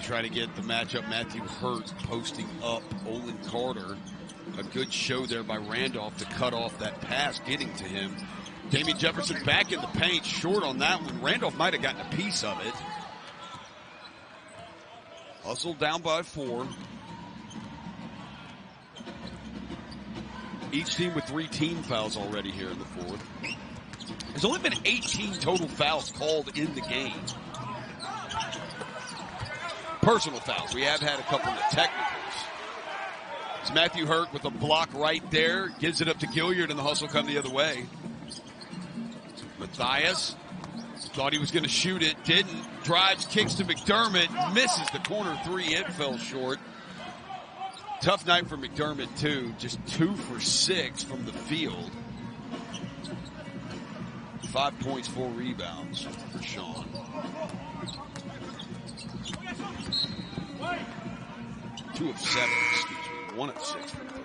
Try to get the matchup. Matthew Hurt posting up Olin Carter. A good show there by Randolph to cut off that pass getting to him. Damian Jefferson back in the paint, short on that one. Randolph might have gotten a piece of it. Hustle down by 4. Each team with 3 team fouls already here in the fourth. There's only been 18 total fouls called in the game. Personal fouls. We have had a couple of technicals. It's Matthew Hurt with a block right there. Gives it up to Gilliard, and the Hustle come the other way. Matthias thought he was going to shoot it. Didn't. Drives, kicks to McDermott. Misses the corner 3. It fell short. Tough night for McDermott, too. Just 2 for 6 from the field. 5 points, 4 rebounds for Sean. 2 of 7, 1 of 6 from 3.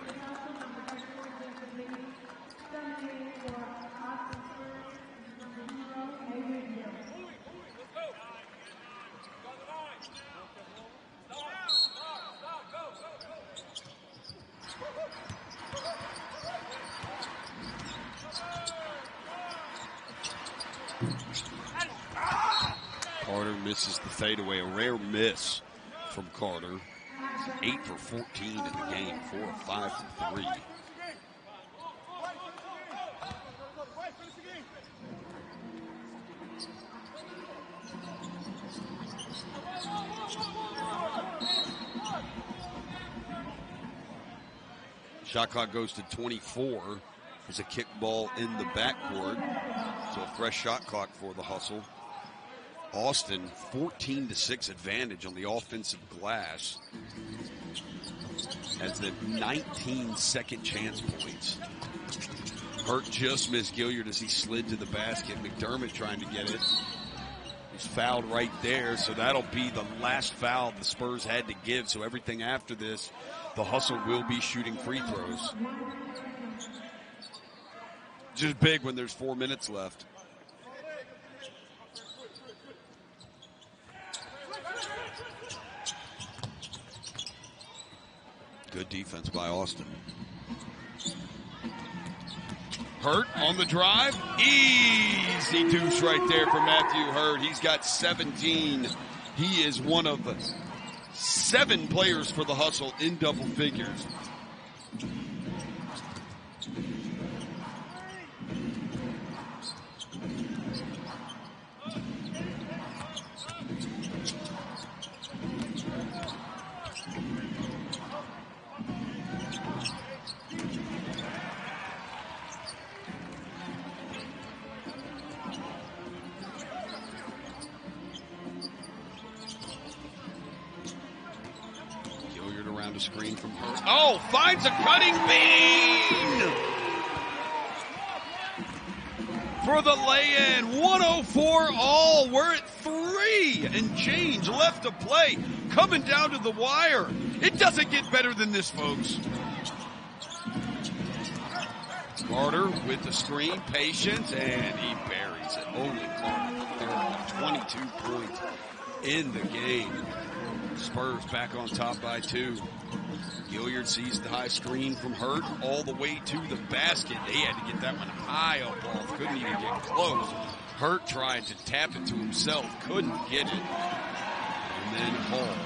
Carter misses the fadeaway, a rare miss from Carter. 8 for 14 in the game, 4 of 5 from 3. Shot clock goes to 24. There's a kick ball in the backcourt. So a fresh shot clock for the Hustle. Austin, 14-6 advantage on the offensive glass. Has the 19 second chance points. Hurt just missed Gilliard as he slid to the basket. McDermott trying to get it. He's fouled right there, so that'll be the last foul the Spurs had to give. So everything after this, the Hustle will be shooting free throws. Just big when there's 4 minutes left. Good defense by Austin. Hurt on the drive. Easy deuce right there for Matthew Hurt. He's got 17. He is one of 7 players for the Hustle in double figures. A screen from Hurt. Oh, finds a cutting bean for the lay-in. 104 all. We're at 3 and change left to play. Coming down to the wire. It doesn't get better than this, folks. Carter with the screen, patience, and he buries it. Only Carter, 22 points in the game. Spurs back on top by 2. Gilliard sees the high screen from Hurt all the way to the basket. They had to get that one high up off. Couldn't even get close. Hurt tried to tap it to himself. Couldn't get it. And then Hall.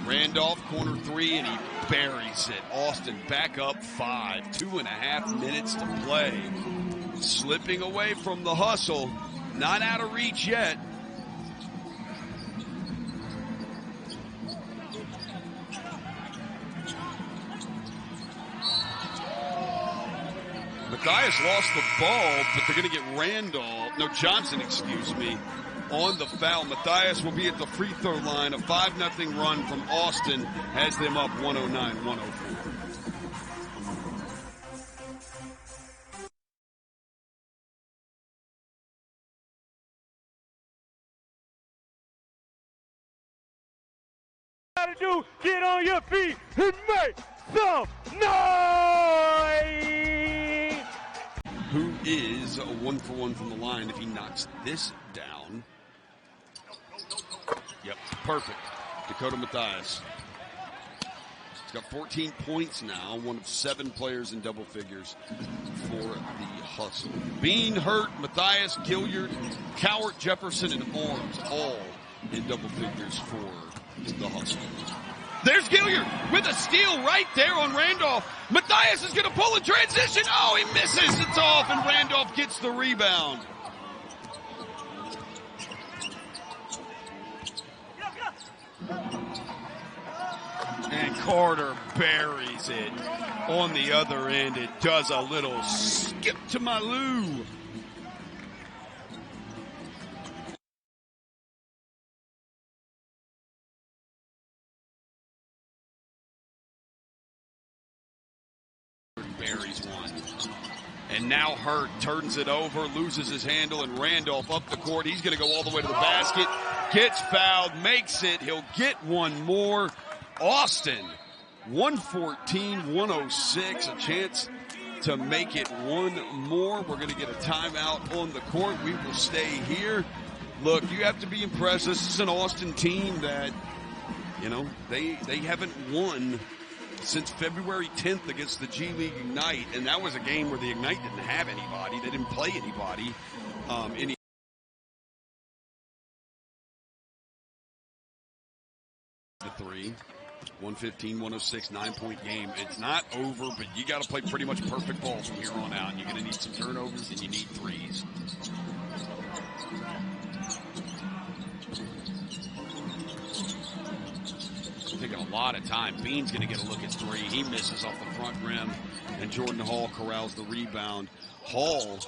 Randolph, corner 3, and he buries it. Austin back up 5. 2.5 minutes to play. Slipping away from the Hustle. Not out of reach yet. Mathias lost the ball, but they're going to get Johnson, on the foul. Mathias will be at the free throw line. A 5-0 run from Austin has them up 109-104. Gotta do, get on your feet and make some noise! Who is a 1-for-1 from the line if he knocks this down? Yep, perfect. Dakota Mathias. He's got 14 points now, one of 7 players in double figures for the Hustle. Bean, Hurt, Mathias, Gilliard, Cowart, Jefferson, and Arms, all in double figures for the Hustle. There's Gilliard with a steal right there on Randolph. Mathias is going to pull a transition. Oh, he misses. It's off, and Randolph gets the rebound. And Carter buries it. On the other end, it does a little skip to my loo. Buries one. And now Hurt turns it over, loses his handle, and Randolph up the court. He's going to go all the way to the basket. Gets fouled, makes it. He'll get one more. Austin, 114-106. A chance to make it one more. We're going to get a timeout on the court. We will stay here. Look, you have to be impressed. This is an Austin team that, they haven't won since February 10th against the G League Ignite, and that was a game where the Ignite didn't have anybody. They didn't play anybody. The three. 115, 106, 9-point game. It's not over, but you got to play pretty much perfect ball from here on out. And you're going to need some turnovers, and you need threes. Taking a lot of time. Bean's going to get a look at three. He misses off the front rim, and Jordan Hall corrals the rebound. Hall,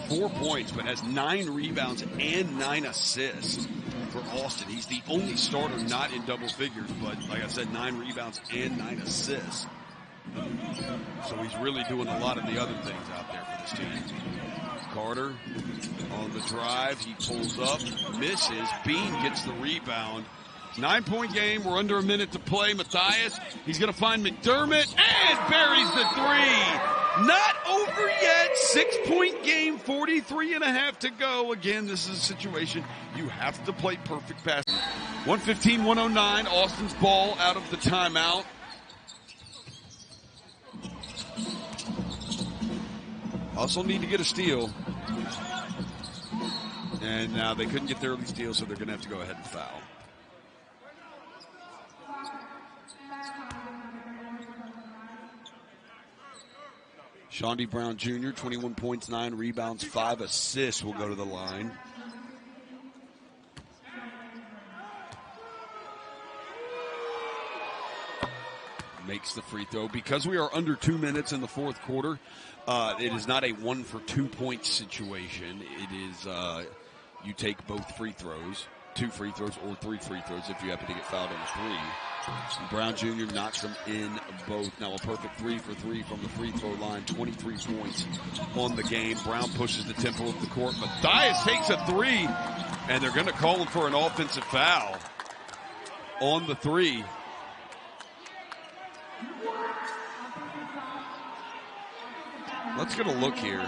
4 points, but has 9 rebounds and 9 assists for Austin. He's the only starter not in double figures, but like I said, 9 rebounds and 9 assists. So he's really doing a lot of the other things out there for this team. Carter on the drive. He pulls up, misses. Bean gets the rebound. 9-point game. We're under a minute to play. Matthias, he's going to find McDermott and buries the three. Not over yet. 6-point game, 43.5 to go. Again, this is a situation you have to play perfect pass. 115-109. Austin's ball out of the timeout. Hustle need to get a steal. And now they couldn't get their early steal, so they're going to have to go ahead and foul. Shaundi Brown Jr., 21 points, 9 rebounds, 5 assists will go to the line. Makes the free throw. Because we are under 2 minutes in the fourth quarter, it is not a 1 for 2 point situation. It is you take both free throws, 2 free throws or 3 free throws if you happen to get fouled on the 3. Brown Jr. knocks them in both. Now a perfect 3 for 3 from the free throw line. 23 points on the game. Brown pushes the tempo of the court. Matthias takes a 3, and they're going to call him for an offensive foul on the 3. Let's get a look here.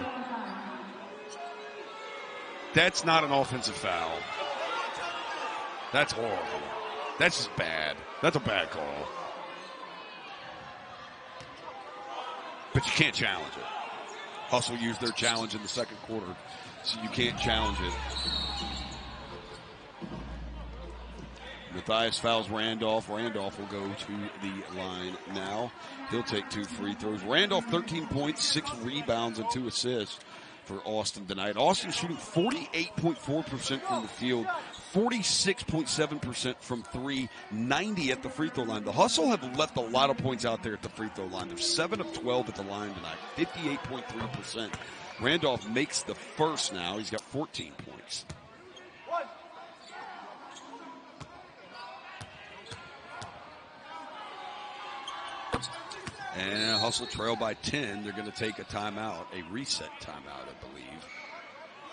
That's not an offensive foul. That's horrible. That's just bad. That's a bad call. But you can't challenge it. Hustle used their challenge in the second quarter, so you can't challenge it. Matthias fouls Randolph. Randolph will go to the line now. He'll take 2 free throws. Randolph, 13 points, 6 rebounds, and 2 assists for Austin tonight. Austin shooting 48.4% from the field, 46.7% from 3, 90 at the free throw line. The Hustle have left a lot of points out there at the free throw line. They're 7 of 12 at the line tonight, 58.3%. Randolph makes the first now. He's got 14 points. And Hustle trail by 10. They're going to take a timeout, a reset timeout, I believe.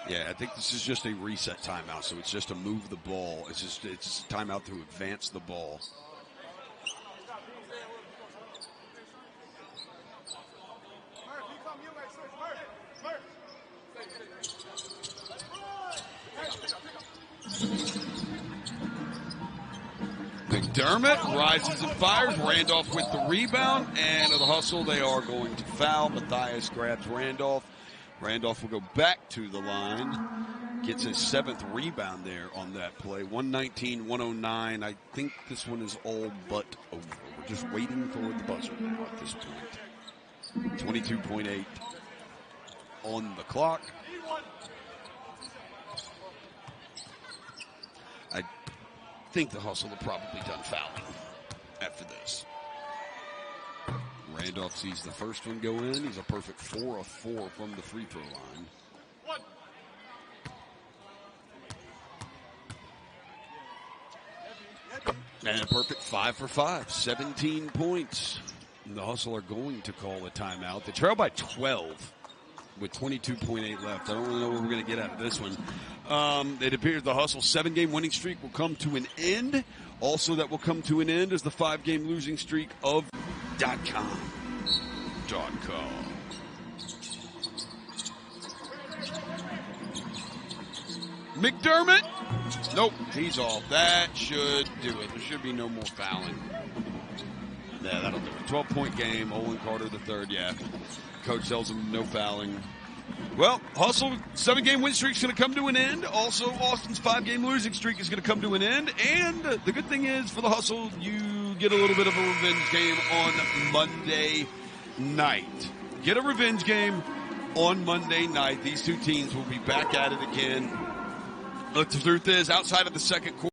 Yeah, I think this is just a reset timeout, so it's just to move the ball. It's just a timeout to advance the ball. McDermott rises and fires. Randolph with the rebound. And of the Hustle, they are going to foul. Matthias grabs Randolph. Randolph will go back to the line. Gets his 7th rebound there on that play. 119-109. I think this one is all but over. We're just waiting for the buzzer now at this point. 22.8 on the clock. I think the Hustle will probably done fouling after this. Randolph sees the first one go in. He's a perfect 4 of 4 from the free throw line. And a perfect 5 for 5, 17 points. And the Hustle are going to call a timeout. They trail by 12 with 22.8 left. I don't really know what we're going to get out of this one. It appears the Hustle's 7-game winning streak will come to an end. Also, that will come to an end is the 5-game losing streak of .com. McDermott. Nope, he's off. That should do it. There should be no more fouling. Nah, 12-point game. Olin Carter the third, yeah. Coach tells him no fouling. Well, Hustle, 7-game win streak is going to come to an end. Also, Austin's 5-game losing streak is going to come to an end. And the good thing is for the Hustle, you get a little bit of a revenge game on Monday night. Get a revenge game on Monday night. These two teams will be back at it again. Look, the truth is, outside of the second quarter,